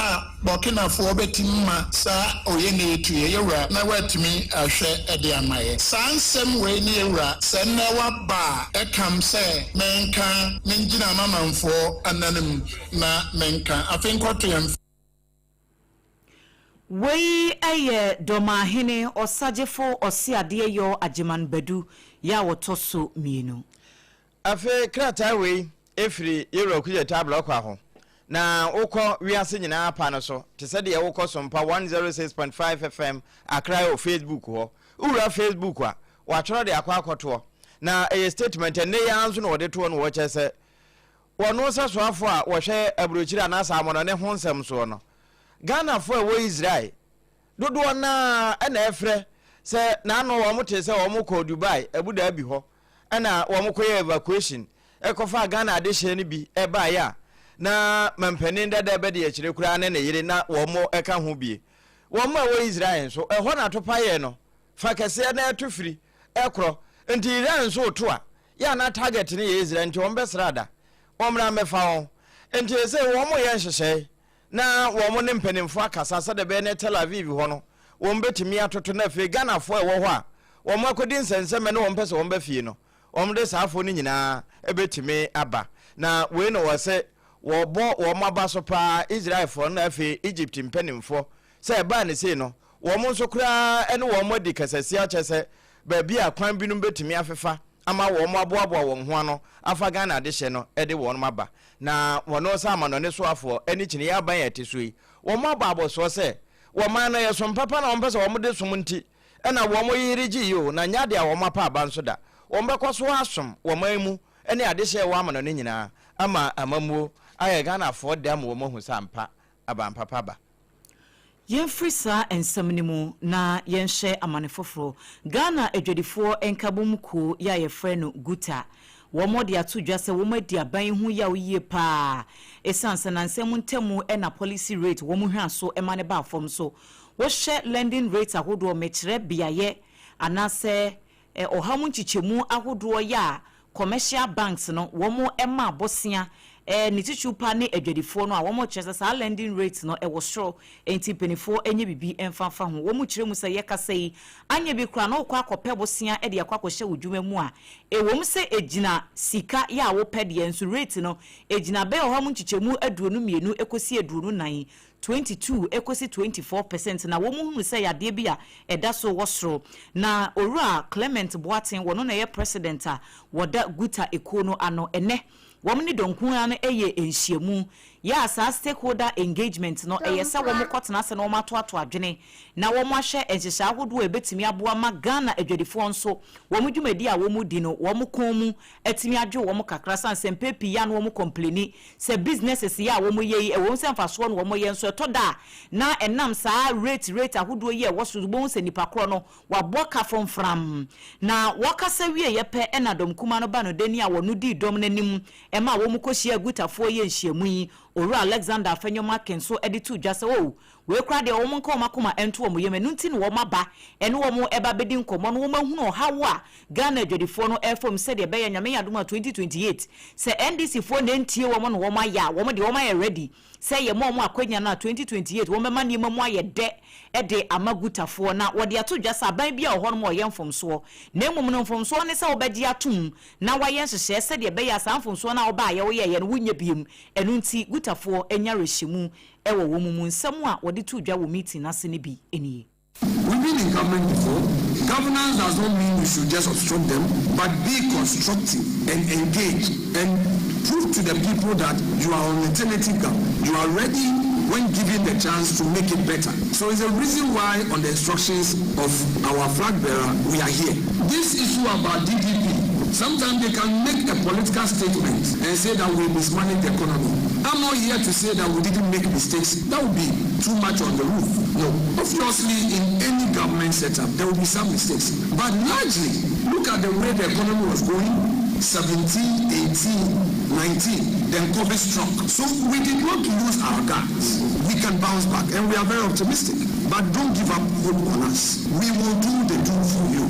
Speaker 7: Burkina fo betimma sa oye ne etu ye wura na watumi ahwe ede amaye sansem we ne wura se ne waba ekam se menka menjina mamanfo ananim na menka afinkoto yam
Speaker 4: Wei aye domahene osagefo osiade yo ajeman bedu ya wotoso mienu
Speaker 1: afe krata wei efri yero kuje tablo kwa ho na ukọ wiase nyina apa no so te se de ukọ SOMPA 106.5 FM akra o Facebook ho ura Facebook a watoro de akwa akoto na a statement ne ya anso no de to no wo chese wono saso afo a wo hwe abrochira na asamono ne ho nsem so no Ghana for wo Israel dodo na na efre se na no wo mote se wo mko Dubai Abu Dhabi ho na wo mko evacuation ekofa Ghana adehye ni bi eba ya na mampanin dada be de akire kura na yire na wo mo eka ho bie wo mo wo Israel so ho na topa ye no fa kese na etofiri ekro nti Iran so to a ya na target ni ye Israel nti wo mbesrada wo mra mefa ho nti se wo mo ye nhyehyɛ na wo mo ne mpanimfo akasa sa de be ne Tel Aviv ho no wo mbetimi atoto na fe Ghana fo e wo ho a wo mo akodi nsenseme ne wo mpese wo mba fie no wo mo de saafo ni nyina ebetimi aba na we no wo se wo bo wo maba so pa Israel fo na fe Egypt mpanimfo se ba ne sei no wo mo nso kura ene wo mo di kasasi a chese baabi a kwan binum betumi afefa ama wo mo aboaboa wo ho ano afa Ghana de hye no e de wo no maba na wono sa amano ne so afo eni kine ya ban ya tesui wo mo ababo so se wo man na yeso mpapa na wo mpese wo mo de som nti e na wo mo yirigi yo na nya de a wo mapa aba nso da wo mbekọ so asom wo man mu ene ade hye wo amano ne nyina ama amamuo aye Ghana afọ de am wo mo hu sampa aba mpapa ba
Speaker 4: Yenfrisa ensamnimu na yenhye amanefoforo Ghana edwadifo enkabomku ya yefreno guta womodi atudwa se womadi aban hu ya oye pa esanse na nsem ntemu na policy rate womuhwa so emane ba fom so wo hye lending rate ahodo mekire biaye anase ohamu nchichemu ahodo ya commercial banks no womo ema abosia nitichu pa ne adwadifo no a womo kyerese sa lending rate no wo soro enti penifo enye bibi emfafa ho womo kyerɛ mu sɛ yɛkasɛyi anya bi kra no kwa akɔpɛ bosia de akɔkɔhyɛ wudwuma mu a ewom sɛ ejina sika ya wo pɛ de enso rate no ejina bɛ ho mu nkyekyɛmu aduonu mienu ekosi aduonu nan 22 ekosi 24% na wo mu hunu sɛ yade bi a ɛda so wosoro na owura Clement Boaten wono na yɛ president a woda guta ekono ano ene womni donkun ano eye enhyiemu ya sa stakeholder engagement no eye sa wo mukotena se no mato adwene na wo mo ahye enhyehya ahodo ebetimi aboa ma Ghana adwadifo nso wo mu dwumadi a wo mu di no wo mu kon mu etimi adwo wo mu kakra san sempepi ya no wo mu complaini se businesses ya wo mu ye wo se mfaso no wo mu ye nso etoda na enam sa rate ahodo ye wo so bo se nipa kro no wa boka from fram na wakasa wie ye pe enadom kuma no ba no deni a wo no di dom nanim ema wo mu kohyia gutafo ye nhyiemu yi Oru Alexander Afenyoma Kenso editu dwase o we kra de wo nka omakoma ento wo yeme nunti ne wo maba ene wo mo eba bedi nkomo no wo mahunu hawo a Ghana adwadifo no efom se de be ya nyame yadoma 2028 se NDC fo ne ntie wo mo no wo maya wo mo de wo maya ready se ye mo akwanya na 2028 wo mema ne mamu aye de ede amagutafo na wo de ato dwase aban bia wo ho no mo yemfom so na emum no mfom so ne se wo bedi atum na wa yen hyehyɛ se de be ya sanfom so na wo ba ye wo ye no wunya biem enu nti gutafo enya reshimu ewo wo mu nsɛm a wɔde to dwa wo meeting na se ne bi enie.
Speaker 8: We've been in government before. Governance does not mean you should just obstruct them, but be constructive and engage and prove to the people that you are on alternative ground. You are ready when given the chance to make it better. So it's a reason why on the instructions of our flag bearer, we are here. This issue about DDP, sometimes they can make a political statement and say that we mismanage the economy. I'm not here to say that we didn't make mistakes. That would be too much on the roof. No. Obviously, in any government setup, there will be some mistakes. But largely, look at the way the economy was going, 17, 18, 19, then COVID struck. So we did not lose our guards. We can bounce back, and we are very optimistic. But don't give up hope on us. We will do the do for you.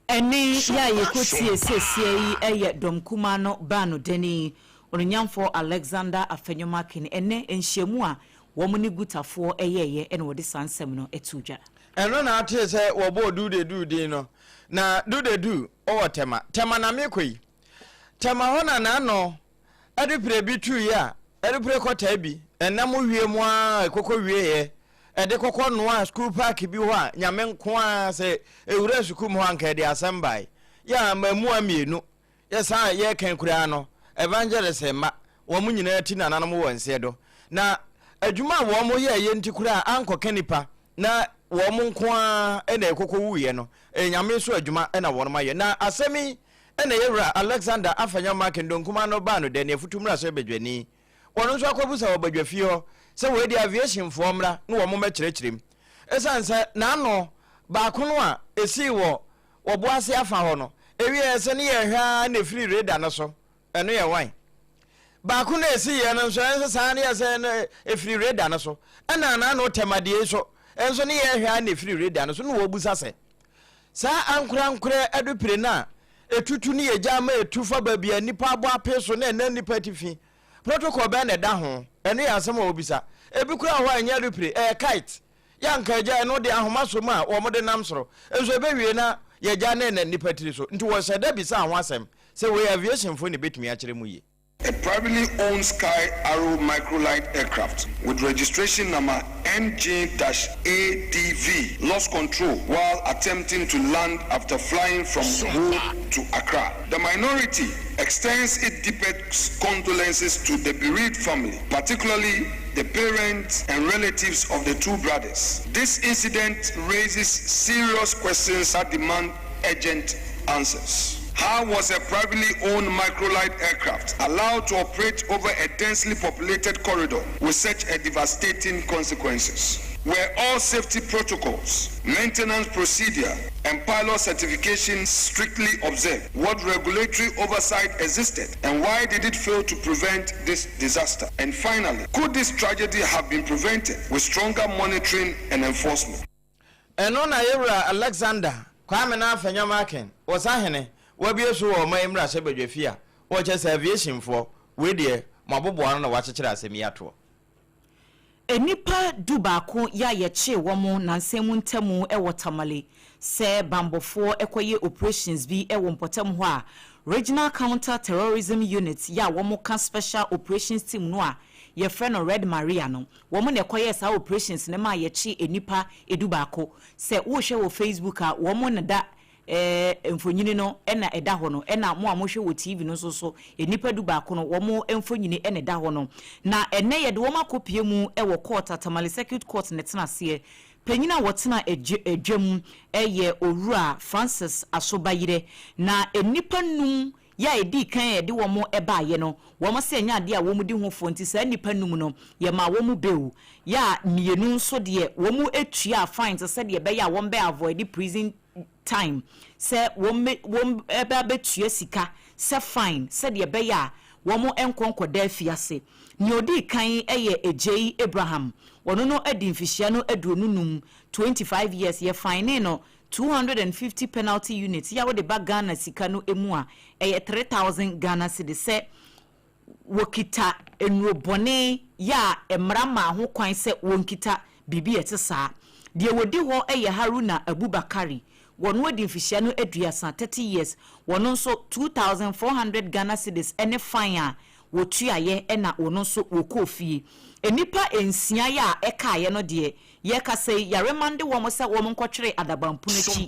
Speaker 4: Eni ya yekotie sesie eye domkuma no bano deni onyamfo Alexander Afenyoma Ken ene enhyemu a wo mu ni gutafo eyeye ene wo de sansem no etudwa
Speaker 1: eno na ate se wo bo do no na do o tema na mekoi tema hona na no ade prebi tu ya ade pre kota bi enam wie mu a ekoko wie ye ede kokko no a school park bi ho a nyame nko a se ewura suku mu anka de asembai ya mamu amienu yesa ye kan kura no evangelist ma wo mu nyina ti nananom wonse do na adwuma wo mo ye nti kura anko kanipa na wo mu nko a ena ekoko wuye no nyame so adwuma ena wo no maye na asemi ena yewura Alexander Afenyoma Kendonkuma no ba no de ne futumra so bedwani wono so akobusa wo badwafi ho se we di aviation formula no wo mo makyerɛkyerɛm esanse na no ba kono a esi wo boase afa ho no ewie se ne ye hwa na free radar no so eno ye wan ba kono esi ye no so ense sa ne ye se no free radar no so ana na no temade so enso ne ye hwa na free radar no so no wo busa se sa ankura adupire na etutu ne ye jama etufa babia nipa abo apeso na na nipa tifi protocol be na da ho ene ya asem obisa ebi kura ho anya adupire kite yanka ja no de ahomaso ma wo mo de nam soro enso be wie na ye ja na nipa tiri so nti wo se da bisa ho asem se we aviation fo ne betumi a kire mu yi
Speaker 5: a privately owned Sky Arrow microlight aircraft with registration number NJ-ADV lost control while attempting to land after flying from Ho to Accra. The minority extends its deepest condolences to the bereaved family, particularly the parents and relatives of the two brothers. This incident raises serious questions that demand urgent answers. How was a privately owned microlight aircraft allowed to operate over a densely populated corridor with such a devastating consequences? Were all safety protocols, maintenance procedure, and pilot certification strictly observed? What regulatory oversight existed, and why did it fail to prevent this disaster? And finally, could this tragedy have been prevented with stronger monitoring and enforcement?
Speaker 1: And on Alexander Kwame na Fanyamaken was ahene wabiyesu wo maimra sebedwefia wo chese aviation for we de mabobo anu na wachechira asemi ato.
Speaker 4: Enipa dubako ya yeche womo nansemu ntemu ewotamale se bambofo ekoye operations bi ewompotem ho a Regional Counter Terrorism Unit ya womo ka special operations team no a ye friend Red Maria no womo ne ekoye sa operations ne ma yeche enipa edubako se wo hwe wo Facebook a womo ne da emfonyini no ena eda ho no ena mo amohwe wo TV no so enipa du ba ko no wo mo emfonyini ena eda ho no na ene ye de wo makopie mu wo court Tamale Circuit Court netena se penyina wotena edwam eye Owura Francis Asobayire na enipa num ya edi kan ye de wo mo eba ye no wo mo se nya ade a wo mu di ho fonti sa enipa num no ye ma wo mu bewu ya mienu so de wo mu etua fine se de be ya wo be avoid prison time se wom eba betua sika se fine se de be ya wo mo enkonko da afiase ni odi kan eye Ejei Abraham wono no adi mfihia no adununum 25 years ye fine no 250 penalty units ya wo de ba Ghana sika no emu a eye 3000 Ghana cedi se wokita enrobone ya emrama ho kwan se wonkita bibi etesa de wodi ho eye Haruna Abubakari wono adi mfihia no aduasa 30 years wono nso 2400 Ghana cedis ene fine a wotuaye ena wono nso wokofie enipa ensia ya ekaye no de ye kase yaremande wo mo se wo nkotwere adabampunachi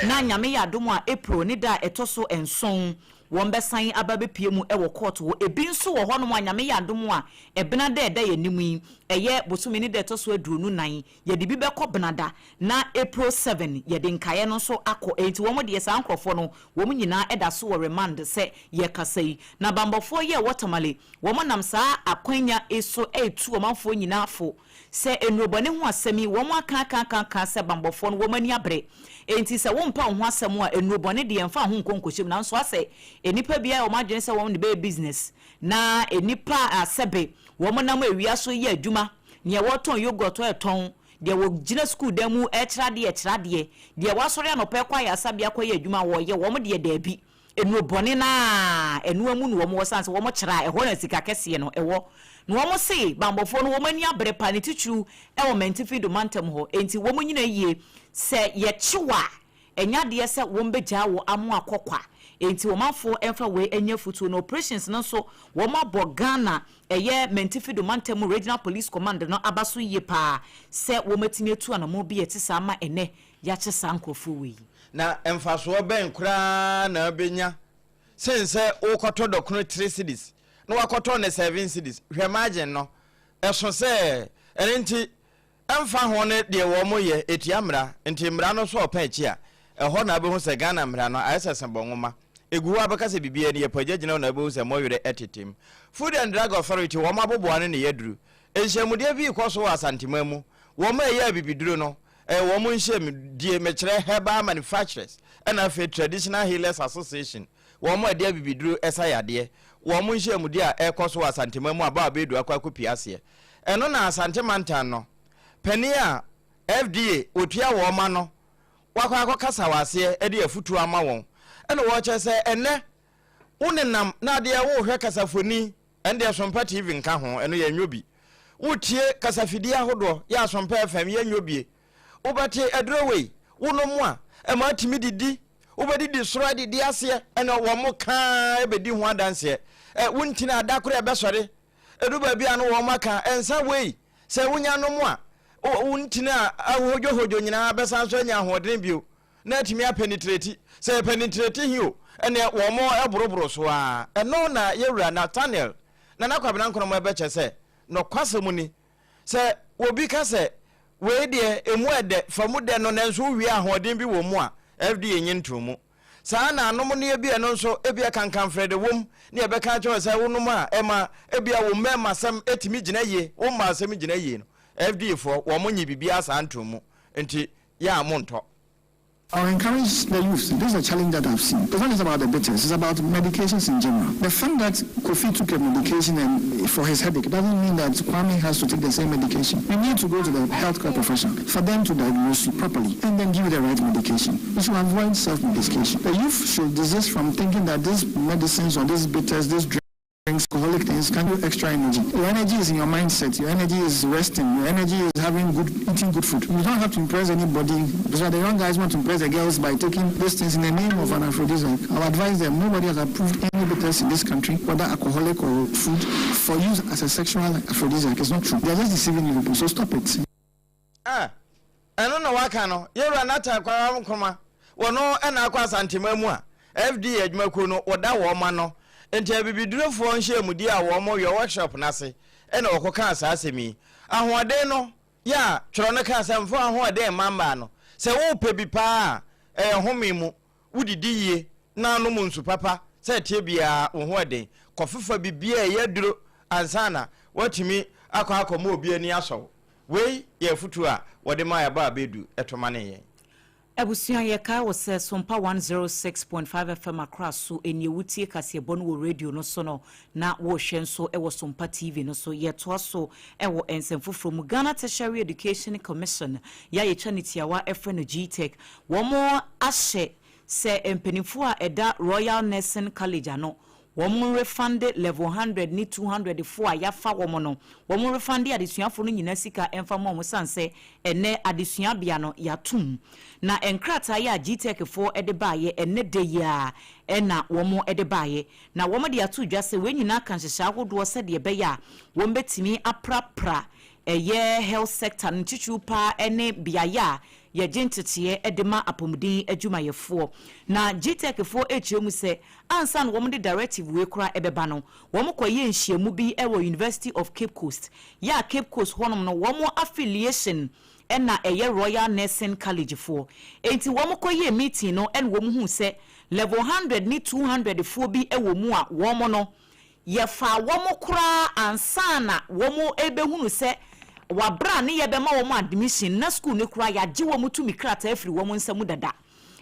Speaker 4: na nyame ya dom a April ni da etoso enson won besan ababepie mu ewo court wo ebi nso wo hono anyame ya dom a ebena da eda ye nimu eye bosumi ni da etoso adunu nan ye de bi beko benada na April 7 ye de nkaye no so akọ enti wo mo de san nkrofo no wo mo nyina eda so wo remand se ye kasei na bambofo ye watermale wo mo nam saa akwanya eso etu wo manfo nyina afo se enrobone ho asemi wo mo aka se bambofo no wo mani abre enti se wo mpa ho asem a enrobone de yemfa ho nkonkohyem na nso ase enipa bia o madwene se wo ne business na enipa asebe wo mo nam awia so ye adwuma ne wo ton yogurt o eton de wo gina school demu etrade de wo asore anope kwa ya sabia kwa ye adwuma wo ye wo mo de daabi enrobone na enuamu no wo mo sanse wo mo kyera eho na sika kese no ewo no wo mo se bambofo no wo mani abre pa ne titru ewo mentifido mantem ho enti wo mo nyina yie se ye chiwa enya de se wo mbegya wo amo akokwa enti wo mafo emfa we enya futu no operations no so wo mabo Ghana eye mentifido mantem regional police command no abaso yie pa se wo matimi etu anamo bi etisa ma ene ya kyesa nkofo we
Speaker 1: na emfaso ben kura na benya sense o koto dokono 3 cities no wakoto ne 7 cities hwe margin no eso se enti emfa ho ne de wo moye etiamra enti mra no so opa echi a eho na be hu se Ghana mra no ayesese bonwoma egu abaka se bibie ne yepagagina na be hu se moyere etitim Food and Drug Authority wo mabobo ane ne yeduru enhyemude bi koso asantemamu wo ma ye bibiduro no wo mo nhye mekere herbal manufacturers and a traditional healers association wo mo ade bibiduro esayade wo mo nhyemude a ekoso asantemamu aba abedu akwakopiase eno na asantemantan no pani a FDA otua wo ma no wakwa akokasa wase ede afutu ama won eno wo kyese enne unenam na ade wo hwe kasafoni ende SOMPA TV nka ho eno ya nwobi wotie kasafidi ahodo ya SOMPA FM ya nwobie ubate adrowei wonomu a ematimi didi ubedi destroy didi ase eno wo mo ka ebedi ho adanse wuntina adakore besore eduba bia no wo maka ensa wei se wunya no mo a wuntina ahojo nyina besan so nya ahoden bio na atimi apenetrate se penetrate hio ene wo mo eboroboro so a eno na yewura Nathaniel na nakwabena nkono mo ebeche se no kwasemu ni se obi ka se we de emu ede famude no nanso wi ahoden bi wo mu a FDA nyintomu saa na anom ne ebia no nso ebia kankan frede wom ne ebeka cho se wonum a ema ebia wo mema sam etimi ginaye wo ma sam ginaye no FDA for wo monyi bibia saa ntomu enti ya monto.
Speaker 6: I encourage the youth. This is a challenge that I've seen. It's not just about the bitters, it's about medications in general. The fact that Kofi took a medication and for his headache doesn't mean that Kwame has to take the same medication. You need to go to the healthcare professional for them to diagnose you properly and then give you the right medication. We should avoid self-medication. The youth should desist from thinking that these medicines or these bitters, these drinks, alcoholic things can do extra energy. Your energy is in your mindset. Your energy is resting. Your energy is eating good food. You don't have to impress anybody. That's why the young guys want to impress the girls by taking these things in the name of an aphrodisiac. I'll advise them, nobody has approved any bitters in this country, whether alcoholic or food, for use as a sexual aphrodisiac. It's not true. They're just deceiving you people, so stop it.
Speaker 1: I don't know what kind of. You're not a kwama. Wono ena kwa santimamu a. FDA adwumakuno oda wo ma no. Enti abibidurofo nhye mudi a wo mo your workshop nase ena okoka asasemi ahoden no ya tworo ne ka asamfo ahoden mamba no se wo pe bi pa homimu wudidi yie na no munsu papa se tie bia wo hoden kofifa bibia yaduro ansana watimi akọ obi ani aso wei ye futu a wode ma ya ba bedu etomane yen.
Speaker 4: Abusia yeka wo se SOMPA 106.5 FM across so eni wutie kase bono wo radio no so no na wo hwe so e wo SOMPA TV no so ye to so e wo ensemfo from Ghana Tertiary Education Commission ya ye chanity awa efre no GTech wo mo ahye se empenifo a eda Royal Nursing College ano womu refunded level 100 ni 200 for ayafa womo no womu refunded adesuafo no nyina sika emfa mo sanse ene adesua bia no yatum na enkrata ya GTech for edebaye ene de ya ena womo edebaye na womo de atu dwase we nyina kan hyehya hodo se de beya wombetimi aprapra eye health sector ntichu pa ene biaya ye gentete edema apomudin adwumayefo na GTech for HM se ansan wo de directive we kura ebeba no wo mkoye nhyiamu bi ewo University of Cape Coast ya Cape Coast honom no wo affiliation ena eye Royal Nursing College for enti wo mkoye meeting no en wo hu se level 100 ni 200 for bi ewo mu a wo no ye fa wo kura ansana wo ebehunu se wabra ne yebema wo mu admission na school ne kura ya je wo mutumi krata afiri wo mu nsam dada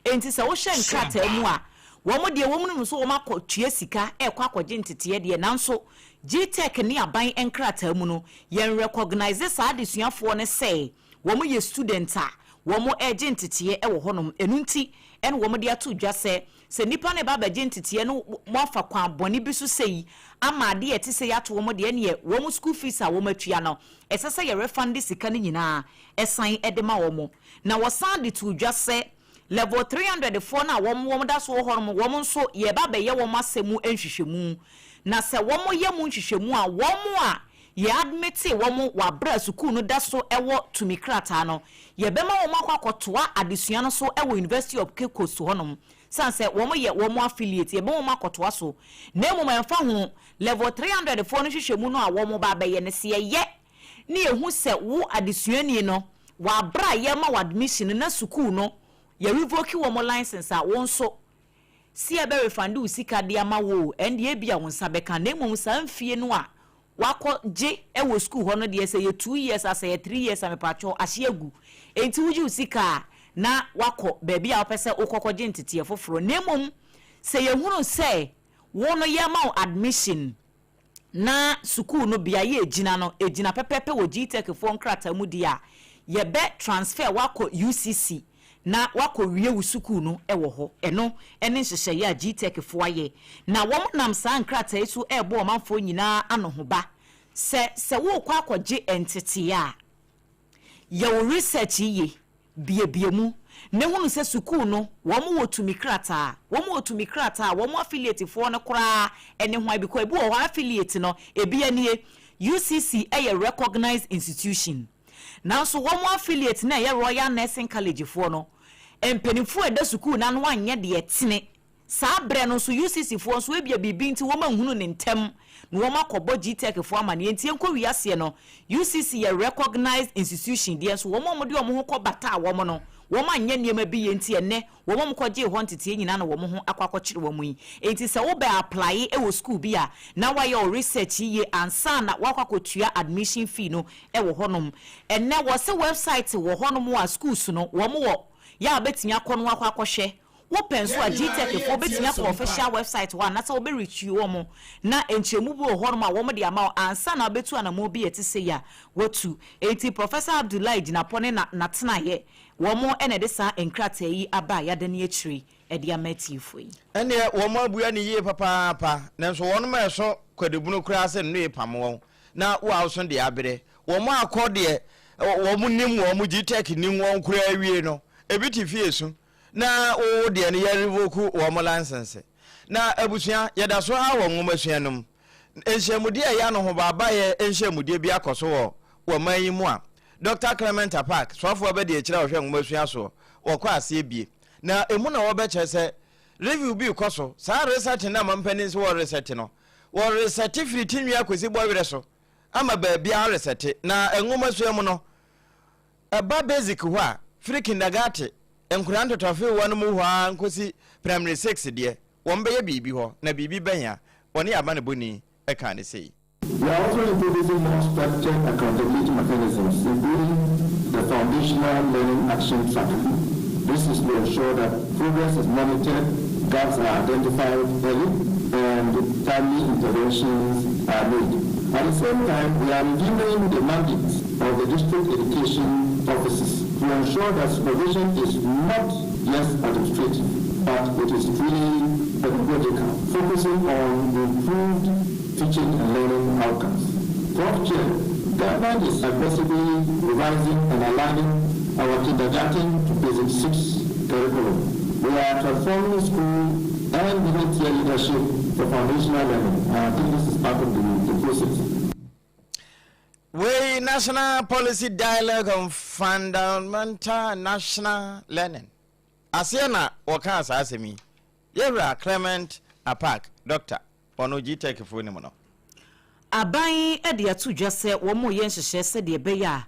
Speaker 4: enti se wo hye nkrata mu a wo mu de wo mu so wo makotue sika ekwa akogye ntete de nanso GTech ne aban enkrata mu no yen recognize sa adesuafo ne say wo mu ye student a wo mu eje ntete e wo honom enunti en wo mu de atu dwase se nipa ne baba je ntete no mo afa kwa boni bi so sei ama de eti se yato wo mu de ne wo mu school fees a wo matua no esese ye refund sika ne nyina esan edema wo mu na wo san de tu dwase level 304 na wo mu da so ho wo mu nso ye baba ye wo masemu enhwehwemu na se wo mu ye mu nhwehwemu a wo mu a ye admit wo mu wa bra school no da so ewo tumikrata no ye bema wo makwakotoa adesua no so ewo University of Cape Coast honom sanse wo mu ye wo mu affiliate ye bema wo makotoa so na mu manfa ho level 304 no hwehwemu no a wo mu ba ye ne se ye ni ehu se wo adesuani no wa bra ye ma admission na school no ye revoke wo mo license a won so si e be refund usika de ama wo ende e bia won sabeka na mu sa mfie no a wako je e wo school ho no de se ye 2 years asa ye 3 years amepacho ahyeagu enti wuji usika na wako baby a opese okokoje ntete foforo na mum se ye hunu se wo no ye ma admission na school no bia ye ejina no ejina pepepe wo GTech for nkrata mu dia ye be transfer wako UCC na wako wie wo school no ewo ho eno ene hyehye ya GTech for aye na wo nam sa nkrata esu ebo o manfo nyina ano ho ba se wo kwa akogye entity a ye wo research ye biemu ne hunu se sukuu no womo wotumi krata womo affiliate fo no kora ene ho abi ko ebi wo affiliate no ebi anie UCC a recognized institution now so womo affiliate na ye Royal Nursing College fo no empenifo eda sukuu na no anye de etene saa bre no so UCC fo so ebia bibi nti woma hunu ne ntem no woma kobo GTech fo amane enti enko wiase no UCC a recognized institution dia so womo mo de omo ho kobata womo no woma anye niema bi enti ene womo mo koje ho ntete nyina na womo ho akwakokyere womo yi enti se wo be apply e wo school bi a na wa your research yi ansa na wakwakotua admission fee no e wo honom ene wo se website wo honom wa schools no womo wo ya betimi akono akwakohwe wo penso a GTech fo betimi akọ official website wa na se wo be reach you womo na enchemu bu honom a womo de ama ansa na betu anamo bi etise ya wotu enti Professor Abdullahi Jinapone na tena ye womo ene de sa enkrata yi aba ya de ne akiri e de amatifo yi
Speaker 1: ene womo abua ne yie papa nanso wono ma so kwadebuno kura se no epam won na wo awso de abere womo akode womo nim womo GTech nim won kura awie no ebiti fiesu na o de ne ya revoke womo license na abusua yeda so ha won masuanom enhyemude ya no ho baba ye enhyemude bi akoso wo manyimu a Dr. Clement Park swafo obede e kira ohwe ngomasua so wokọ ase bie na emu na wo be kyese review bi koso sa research na mampani so wo research no wo research free tinwi akosi bo were so ama ba bia research na ngomasua mu no aba basic ho a free kindergarten enkura ntotofe wonu mu ho a nkosi primary 6 de wo mbe ye bibi ho na bibi banya woni aba ne boni e ka ne sei.
Speaker 9: We are also introducing more structured accountability mechanisms, including the foundational learning action strategy. This is to ensure that progress is monitored, gaps are identified early, and timely interventions are made. At the same time, we are reviewing the mandates of the district education offices to ensure that supervision is not just administrative, but it is truly pedagogical, focusing on improved teaching and learning outcomes. Fourth chair, government is aggressively revising and aligning our kindergarten to basic 6 curriculum. We are transforming school and mid-tier leadership for foundational learning. And I think this is part of the process.
Speaker 1: We national policy dialogue on fundamental national learning. Asiana wakasa asemi. Yera Clement Park, Doctor. Ono GTech fo ni mo no aban e de atu dwase wo mo ye nhyehyɛ se de be ya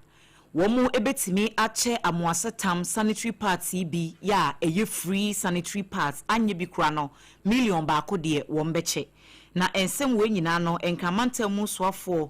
Speaker 1: wo mo ebetimi ache amoasetam sanitary parts bi ya eye free sanitary parts anye bi kura no million ba ko de wo mbeche na ensem we nyina no enkamantam mu soafo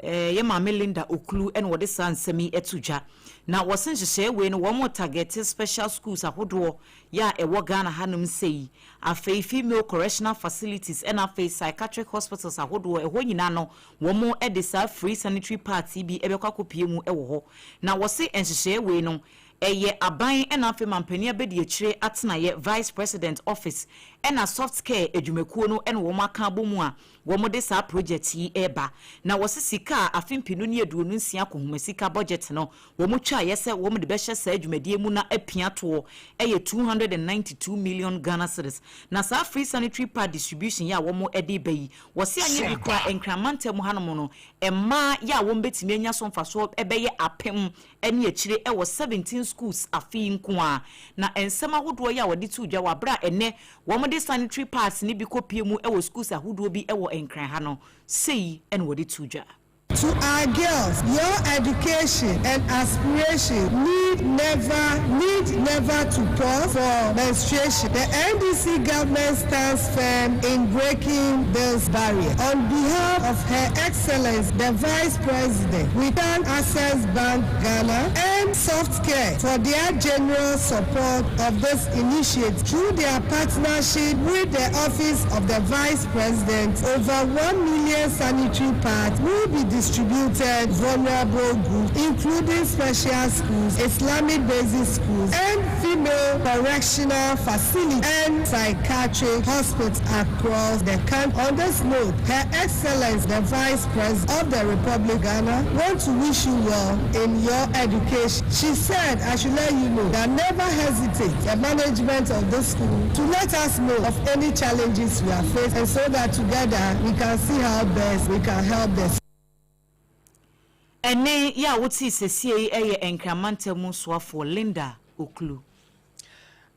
Speaker 1: ye ma Melinda Okulu en wo de sansemi etudwa na wosenhyehye we no wo mo target special schools ahodo ya ewo Ghana hanum sei afei female correctional facilities and afei psychiatric hospitals ahodo eho nyina no wo mo edisa free sanitary parts bi ebekwa kopie mu ewo ho na wo se enhyehye we no eye aban en afei mampani abedi akire atena ye vice president office ena soft care edwumekuo no en wo maka bomu a wo mo de sa project yi eba na wo se sika afimpinu ne eduonu nsia kohumesika budget no wo mo twa yese wo mo de be hye sa edwumadie mu na apia to eye 292 million Ghana cedis na sa free sanitary pad distribution ya wo mo ede bayi wo se anye bi kwa enkramante mu hanom no emma ya wo mbetimi anya so mfaso ebeye apem ene akire e wo 17 schools afi nko a na ensema hodo ya wo de tu dwa wa bra ene wo mo de sanitary pads ni bi kopie mu e wo schools ahodo bi e wo enkran ha no sei ene wo de tu dwa.
Speaker 10: To our girls, your education and aspiration need never to pause for menstruation. The NDC government stands firm in breaking this barrier. On behalf of Her Excellency, the Vice President, we thank Access Bank Ghana and Softcare for their generous support of this initiative. Through their partnership with the Office of the Vice President, over 1 million sanitary pads will be distributed distributed vulnerable groups, including special schools, Islamic basic schools, and female correctional facilities and psychiatric hospitals across the country. On this note, Her Excellency, the Vice President of the Republic of Ghana, want to wish you well in your education. She said, I should let you know that never hesitate the management of this school to let us know of any challenges we are facing, and so that together we can see how best we can help this.
Speaker 4: Ene ya wuti sesie eye enkramante mu soafo Linda Oklu.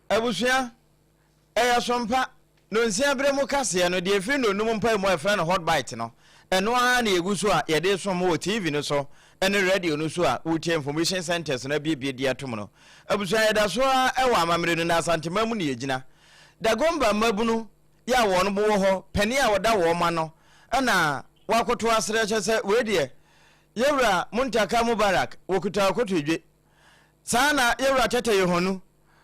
Speaker 1: Abusua SOMPA no nsia bre mu kase no de firi no num mpa mu efra no hot bite no. Eno a na eguso a ye de so mo TV no so ene radio no so a wuti information centers na bibie di atom no. Abusua ye da so a ewa amamre no na asantema mu ne yegina. Da gomba mabunu ya won bo ho pani a woda wo ma no na wakoto asere chese we de Yewra Muntaka Mubarak wokuta kotodwe sana yewra tete yehonu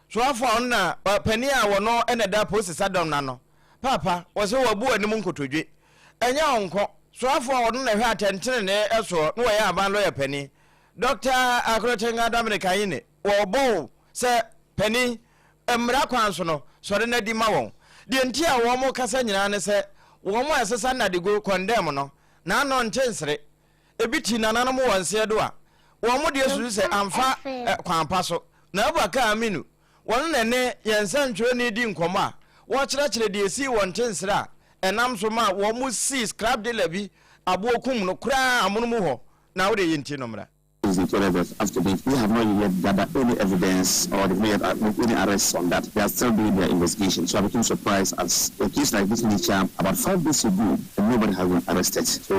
Speaker 1: so afọ na pani a wono ene da post sadom na no papa wo se wo bu anim nkotodwe enya onko so afọ wono na hwe atentene ne eso no ya aban lawyer pani Dr. Akrotenga Dominica yine wo bo se pani emra kwan so no so de na di ma won de nti a wo mo kasa nyina ne se wo mo asesa na de go condemn no na no ntensere ebiti nananum wonse do a wo mo de su se amfa kwampa so na abaka aminu won nene yensa ntwe ne di nkomo a wo kyerɛkyerɛ de esi won tensira enam so ma wo mo si scrap de labi abokum no kura amunum ho na wo de yinti no mra.
Speaker 9: After this, we have not yet gathered any evidence or they've not yet made any arrests on that. They are still doing their investigation. So I became surprised as a case like this nature about 5 days ago and nobody has been arrested. So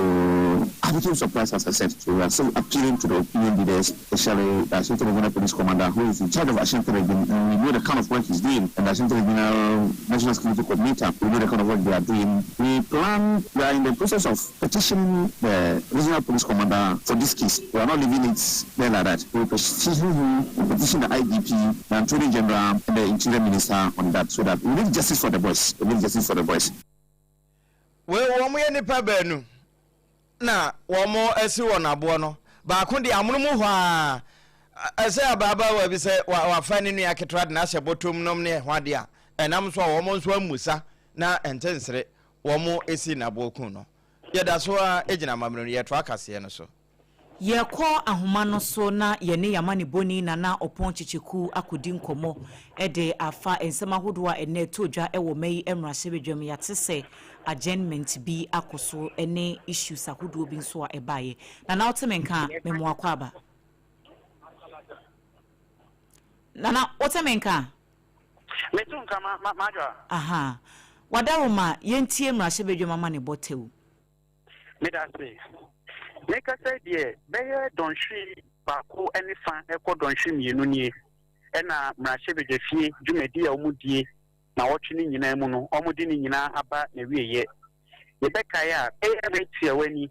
Speaker 9: I became surprised, as I said. So we are still appealing to the opinion leaders, especially the Ashanti Regional Police Commander who is in charge of Ashanti Region. And we know the kind of work he's doing, and the Ashanti Regional National Security Coordinator, we know the kind of work they are doing. We are in the process of petitioning the Regional Police Commander for this case. We are not leaving it there like that. We petition the IGP, the Attorney General, and the Interior Minister on that, so that we need justice for the boys. We need justice for the boys.
Speaker 1: Well, one way any pabenu. Na one more esi one abono. Ba kundi amunumu hwa. Ese ababa wa bi se wa fani nu yaketrad na hye botom nom ne hwadia. Enam so wo mo nso amusa na entensere wo mo esi na bokun no. Yeda so a ejina mamru ye to akase no so.
Speaker 4: Ye ko ahoma no so na ye ne yamane boni na opon chichiku akodi nkomo ede afa ensema hodo a ene todwa ewo mai emrahye bedwam ya tese agreement bi akoso ene issues ahodo bi nso a ebaye na otemenka memo akwa aba na otemenka
Speaker 11: metunka majwa
Speaker 4: aha wadaroma yentie emrahye bedwam amane botewu
Speaker 11: medase Neka say die beye donhwi bako eni fan ekọ donhwi mienu nie ena mrahye bedefie dwumadi a omudie na wotwe nyina mu no omudi ni nyina aba na wieye yebeka ya emetie wani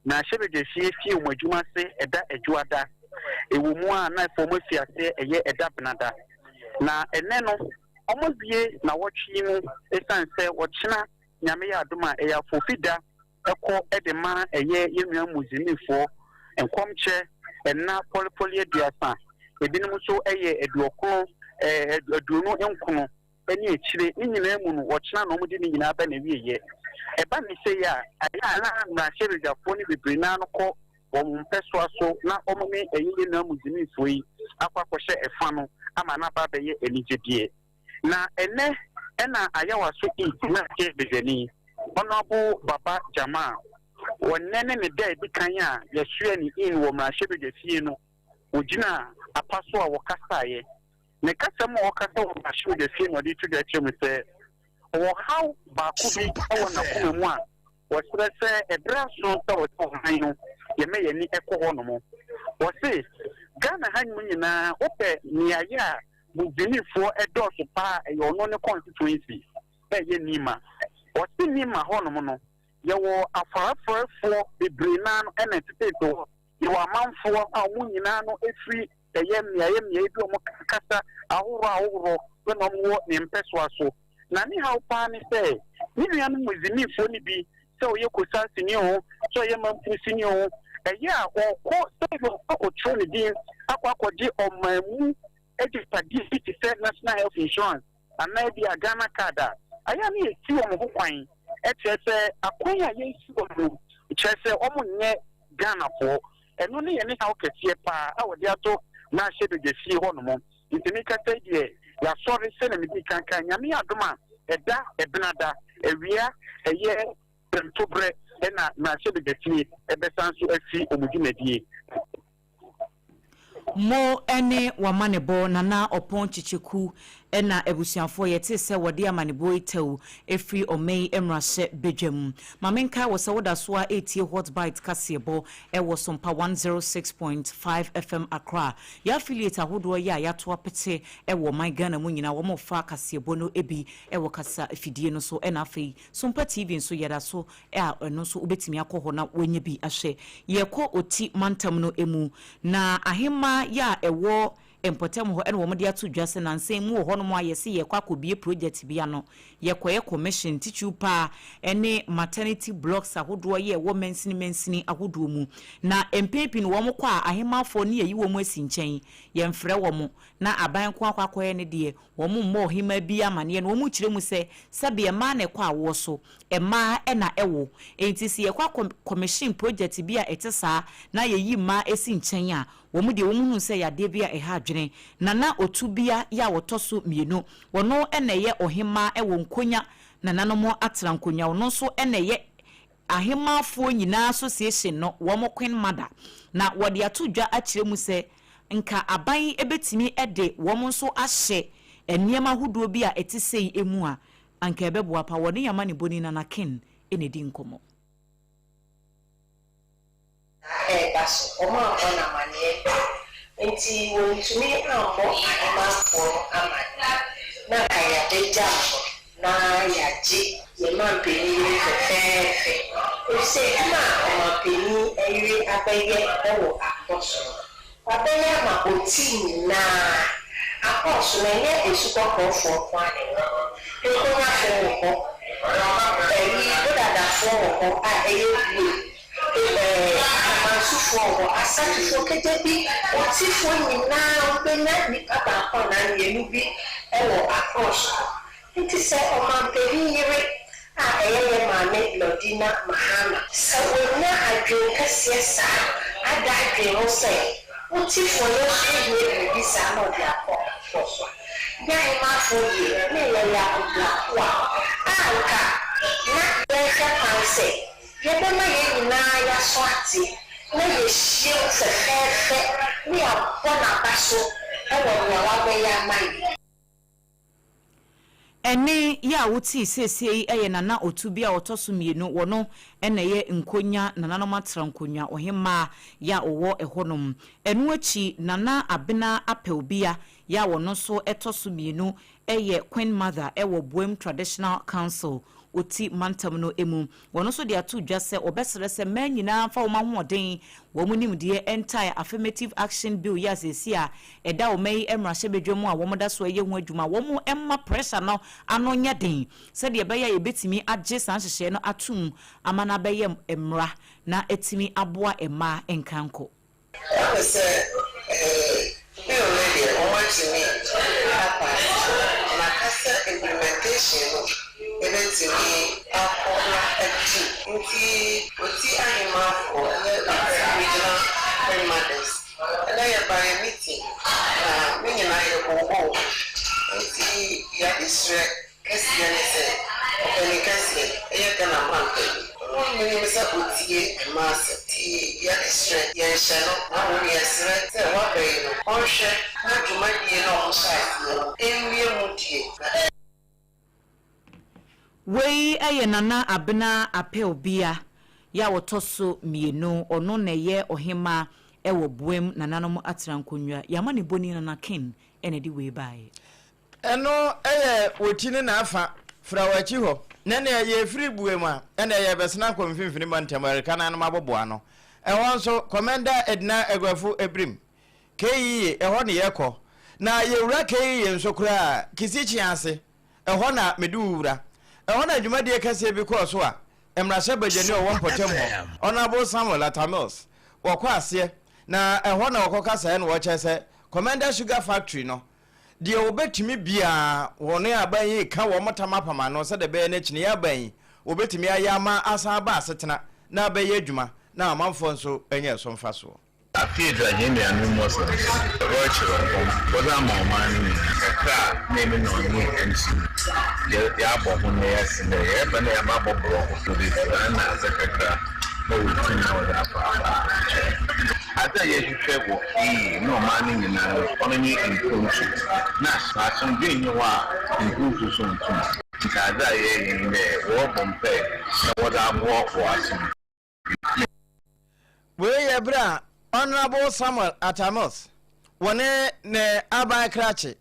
Speaker 11: na hyebedefie fie omadwuma se eda adwuada ewumu a na fomofi ase eye eda benada na ene no omubie na wotwe mu esanse wochina nyame ya adoma eya fofida eko edema eye yemua muzimifo enkomche enna polipoli aduasa ebinum so eye eduokon eduonu enkono eni echire nyina mu no wochina no mudi ni nyina ba na wieye eba ni se ya aya na sherejafo ni bebrina no ko ompeso aso na omome eye na muzimifo yi akwakoshe efa no ama na ba beye enigedie na ene ena ayawa so na ke bezeni Honorable Baba Jama, wonene ne day bi kan a yesue ni in wo mrahye bedefie no ogina apaso a wokasaye ne kasam wokasa wo mrahye bedefie no di to de chem se wo how ba ku bi wo na ku mu a wo sere se ebra so ta wo to han no ye me ye ni ekọ no mo wo se Ghana han mu nyina ope ni aye a mudinifo edoso pa e yo no ne constituency e ye nima What's in my honomono? You were a far for bebrinan and a potato. You are man for a winano, a free, a yem, casa, a hurrah, when I'm more in Peswaso. Nani how Pani say, Miriam with the new funny be, so you could sense in you, so you must see you, yeah, or court control the aqua or national health insurance and maybe a Ghana card. I am here to a coin. It's a coin which I say almost Ghana for, and only anyhow can see a pa. I would to now say the sea hormone. If you make a say, yeah, sorry, send me can Yami Adoma, a da, a benada, a year, and to bread, and now say the sea, a besansu a sea, or Mugimedi.
Speaker 4: Mo ene wamanebo nana opon chicheku ena ebusianfo yete se wode amanebo itew efri omei emrase bedwam mamenka wo se woda so a etie hot bite kasebo e wo SOMPA 106.5 FM Accra ya affiliate ahodo ya yato apete e wo my Ghana mu nyina wo mo fa kasebo no ebi e wo kasa afidie no so ena afei SOMPA TV nso yeda so e a no so obetimi akọ na wenye bi ahwe ye ko oti mantam no emu na ahema ya ewo empotem ho ene wo mode ato dwase na nsem mu ho no mo ayese ye kwa kobie project bia no ye koye commission tichu pa ene maternity blocks ahodo ye wo mensini ahodo mu na empepi no wo mo kwa ahemafo ne yi wo mu asinchen ye mfre wo mo na aban kwa kwakoye ne de wo mo mo hima bi amane no wo mu kire mu se sabe ma na kwa wo so ema ena ewo entisi ye kwa commission project bia etesa na ye yi ma asinchen a wo mu de wo mu se ya de bia eha adwene nana otubia ya wotoso mienu wono eneye ohima ewo nkonya nana mo atra nkonya wono so eneye ahemafo nyina association no wo mo queen mother na wode atodwa akire mu se nka aban ebetimi ede wo mo so ahye eniema hudo bi a etisei emu a anka ebeboa pa woni yama ne boni nana ken enedi nkomo
Speaker 12: baso o ma ona mane enti wontumi ambo ahemafo amana na kaya deja na yaji ye man peni fefe o se ma o ma peni eyi abeye ewo akoso abeye ma oti na akoso na ye esukọ fo kwani e ko na fo ko eyi bodada fo a eye bi for asatu for ketebi oti for nyina obenya ni papa ko na yenu bi ewo across nti se o man peri yire a eye ma me Lodina Mahama so wona adwen kase sa ada adwen o se oti for yo so bi sa no dia ko so ya ma for ye me ya wa anka na be ka panse yebema ye na ya swati na ye shie fefe ni abona baso ewo ya wa be ya mai
Speaker 4: ene ya wuti sesei eye nana otubia otoso mienu wono ene ye nkonya nana no matra nkonya ohema ya owo ehonom enu achi nana abena apelbia ya wono so etoso mienu eye queen mother ewo Boem Traditional Council oti mantam no emu wono so de atu dwase obesere se man nyina fa wo ma hoden wo munim de entire affirmative action bill ya sesi a eda o mai emrahye bedwemu a wo moda so ye ho adwuma wo mu emma pressure no ano nya den se de be ya ebetimi agye san hyehye no atum amana be ye emra na etimi aboa emma enkanko
Speaker 12: eventually akona nti oti anima for regional grandmothers and I by meeting me and I go nti ya district kesianese openi kesi kana mante mimi mesa otie masa ti ya district ya shano na woni yesre se wa be no onhwe na dwumadie no onsa enwie mutie
Speaker 4: wei eye nana abena apelbia ya wotoso mienu ono na ye ohema ewo Boem nananom atrankonwa yama ne boni nana ken ene di wei bae
Speaker 1: eno eye wotine na afa frawachi ho na na ye free Boem a ene ye besena komfimfini mantem America na maboboa no ehon so commander Edna Egwafu Ebrim keyi ehon ne yekọ na yewura keyi nso kura kisichi ase ehon na meduwura ehon adwuma de kase bi ko so a emrahye bajani o won potem ho honorable Samuel Atamils wakwase na ehɔ na wakɔkasa no wɔkyɛ Commander Sugar Factory no de obetumi bia wɔne aban ka wɔ motama pama no sɛ de bɛyɛ na kyini aban obetumi ayama asa ba asetena na bɛyɛ adwuma na amanfo nso enye so mfa so
Speaker 13: afie draje ne anu mo so rochiro boda ma man ka na eme no ni MC ya bo ho ne yes ne ya ba na ya ma bo bro so de na sekretary no tin na wa fa ada ye hwehwe wo no man ni na ono ni improve na asom bi ni wa improve so ntum kada ye ni ne wo bompe na wo da bo ko asom
Speaker 1: we ye bra Honorable Samuel Atamos wone ne aban krache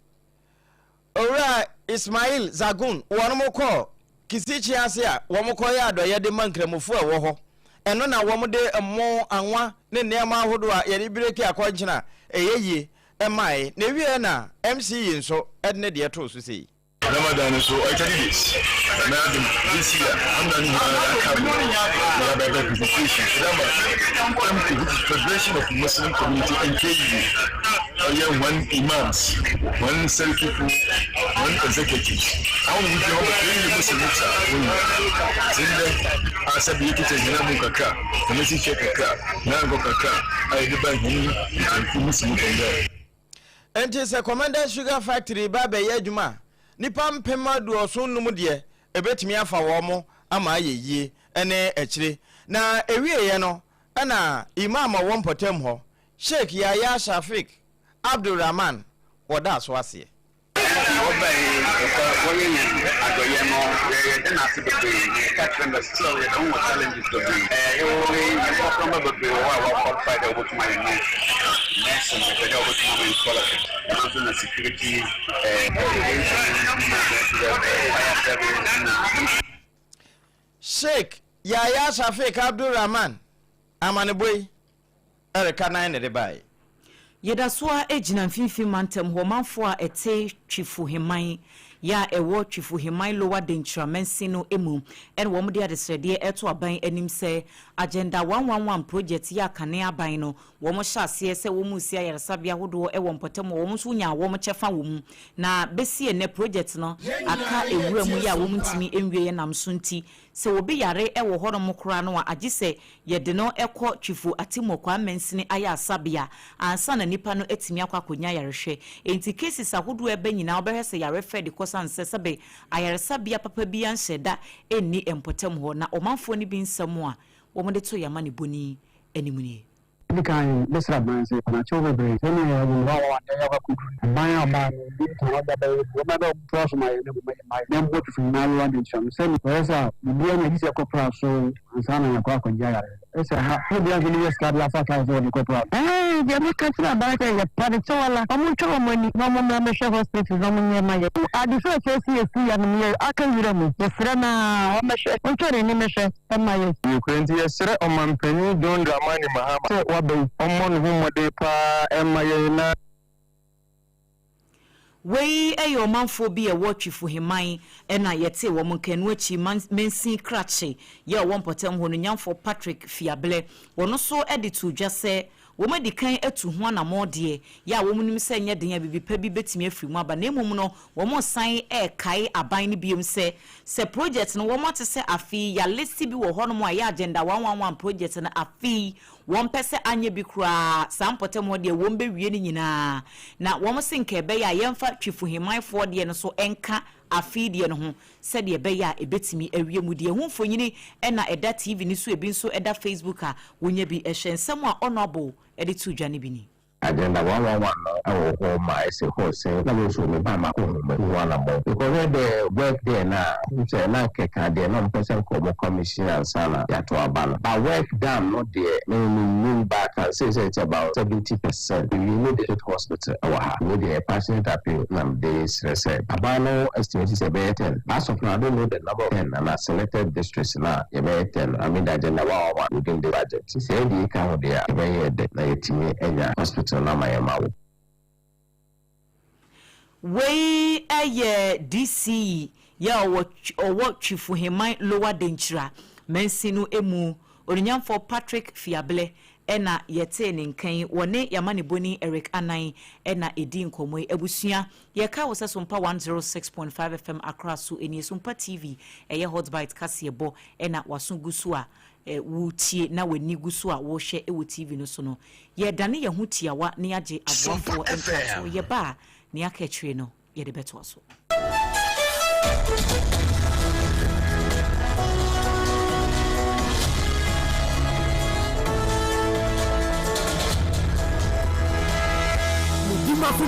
Speaker 1: owura Ismail Zagun wonomko kisichi ase a womko ya adoye de mankremofo e wo ho eno na womde emmo anwa ne neema ahodo a yeri breki akonchina eyeye emai ne wie na MC nso edne de to so sei
Speaker 13: Ramadan so I tell you this. Madam, this year I'm not the Federation of Muslim Community and KU. One imams, one self-people, one executive. How would you know the Muslims are? I said, you can say, Kaka, the message Kaka, Nango Kaka, I debate him and Muslim from there.
Speaker 1: And it's a Commander Sugar Factory, Baba Yajuma. Nipa mpema duoso num de ebetimi afa wo mo ama yeye ene echire na ewie ye no na imam wo mpotem ho Sheikh Yahya Shafik Abdulrahman woda so ase Sheikh Yahya Shafik Abdulrahman amaneboy ereka nan ne de bai
Speaker 4: Yeda soa ejina mfimfi mantem ho manfo a ete twifu heman ya ewo twifu heman lower dentramensi no emu en wo mde adesrede eto aban anim se agenda 111 project ya kane aban no wo mo hyase se wo mu sia yaresabia hodo e wo mpotem wo mo so nya wo mo chefa wo mu na besie ne project no aka ewura mu ya wo mtimi enwie ye nam so nti se wo be yare e wo hono mo kura no a agise ye de no ekọ twifu atimokwa amensini aya asabia ansa na nipa no etimi akwa konya yarehwe enti cases ahodo e banyina obehese yare fed kosan sesebe ayaresabia papa bia nhyeda enni empotem ho na omanfo ni bi nsam a wo mo de to yamane boni animuni
Speaker 14: Nikan lesra banse na chobe bre sene ya wa ya ba kudu baya ba ni to da ba wo ba do cross my dem go to na lo and cham sene esa bi na hisi ko pra so ansana ya kwa konja ya esa ha dia ni yes ka la fa ka zo ni ko pra dia mi ka tra ba ka ya pa de chola amu chola mani mama na me she hospital no me ma ya adi so se si ya ni aka yira mu yesra na o me she o chore ni me she ma ya ni kwenti yesra o man pani don Dramani Mahama
Speaker 4: Wei eyo manfo bi e watchfo heman na yete wo nkanu achi mensin krache ye wo mpotem ho no nyamfo Patrick Fiable wono so editu dwase wo medikan atu ho na modie ya wo munim se nye den ya bibipa bi betimi afiri mu aba na emum no wo mo san kai aban ni biom se project no wo mo tese afi ya list bi wo ho no mo ya agenda 111 project na afi won pese anye bi kura sampotem ho de won be wie ni nyina na wo mo sinke be ya yemfa twifu himanfo de no so enka afidie no ho se de be ya ebetimi awie mu de hu mfonyini na eda TV ni so ebi nso eda Facebook a wonya bi ehwensem a honorable editu dwane bi ni
Speaker 15: agenda 111 no ho ma ese ho se na lo so me ba ma ko ho me wala mo because the work there na say na keka there no person ko commission sana ya to abana but work done not there no back and say it's about 70%. You need the hospital our need the patient appeal nam days research abano estimate is about 10 as of now I don't know the number 10 and I selected districts na about 10 I mean the agenda 111 within the budget say the account there about na yetimi enya hospital na mayamawo
Speaker 4: wei aye DC ya owo twifu heman lower denchira mensinu emu onyamfo Patrick Fiable ena yete ne nkan wone yamane boni Eric Anan ena edi nkomoi ebusua yeka wo se SOMPA 106.5 FM Accra so eni SOMPA TV eye hot bite kase ebo ena waso gusu a wutie na wani gusu a wo hye ewo TV no so no ye dane ye hutiawa ne age aboafo enkaso ye ba ne aka tire no ye de beto so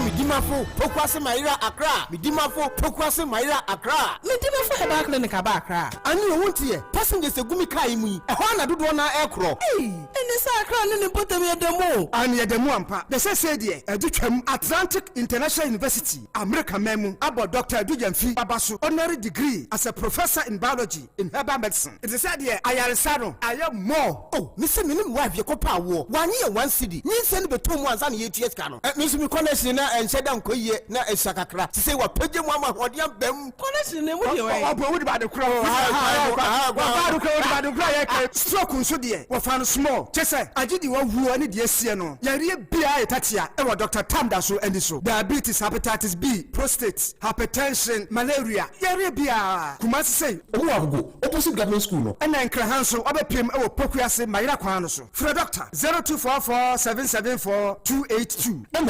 Speaker 16: Midimafo, Pokwase Maira Accra. Midimafo, Pokwase Maira Accra. Midimafo Heba Clinic Aba Accra. Ani owuntie, passengers egumi kai mu. Ehwa na dodo na ekro. Eni sa Accra ne potem ye demo. Ani ye demo ampa. De se de edutwam Atlantic International University, America memu. Abo Dr. Dujamfi Babasu, honorary degree as a professor in biology in herbal medicine. It is said here, ayaresa no, aye more. Oh, me se minim wife ye kopa wo. One year one city. Ni se ni beto mu anza ni ATS ka no. Me se mi connection na ensheda nkoye na esakakra se wa page mu ama hodiam bam connection ne mu de we obo wo de ba de kro stroke nso de wo fa no small chese agidi wo wu ani de asie no yare bia etatia e wo Dr. Tamda so andi so diabetes, hepatitis B, prostate, hypertension, malaria yare bia kuma se owo agogo opposite government school no na nkra hanso obepiem e wo pokuase mayira kwan no so fra doctor 0244 774 282 and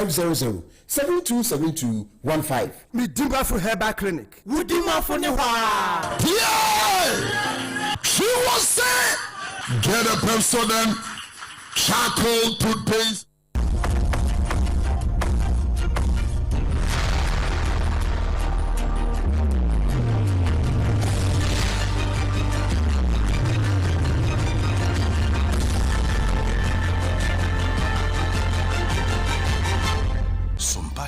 Speaker 16: 0500-727215. Midimafo Herbal Clinic. Midimafo ne hwa.
Speaker 5: Yeah! She was saying, get a Pepsodent charcoal toothpaste.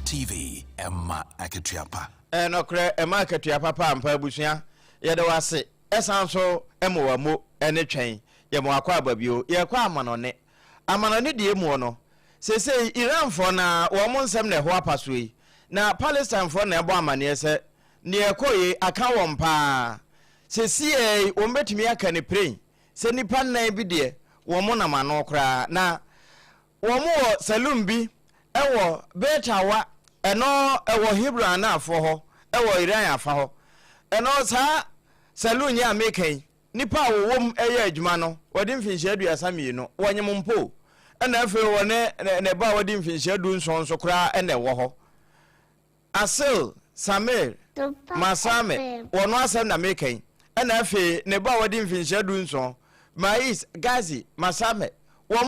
Speaker 17: TV Emma Aketiapa
Speaker 1: Okre Emma Aketiapa pampa abusua yede wase esanso emowamo ene twen ye mo akwa babio ye kwa amanone de emu no sese Iran fo na wo mo nsem na ho apaso yi na Palestine fo na ebo amane se ne ekoye aka won pa sese wo betimi aka ne pray se nipa nan bi de wo mo na mano kra na wo mo salum bi ewo betawa eno ewo Hebrew na afo ho ewo Iran afa ho eno sa salun ya mekan nipa wo wom eye adwuma no wodi mfinhye aduasa mienu wonyem mpo ena afi wo ne ba wodi mfinhye adu nson so kra ena ewo ho Asil Samir Masame wono asem na mekan ena afi ne ba wodi mfinhye adu nson Mais Gazi Masame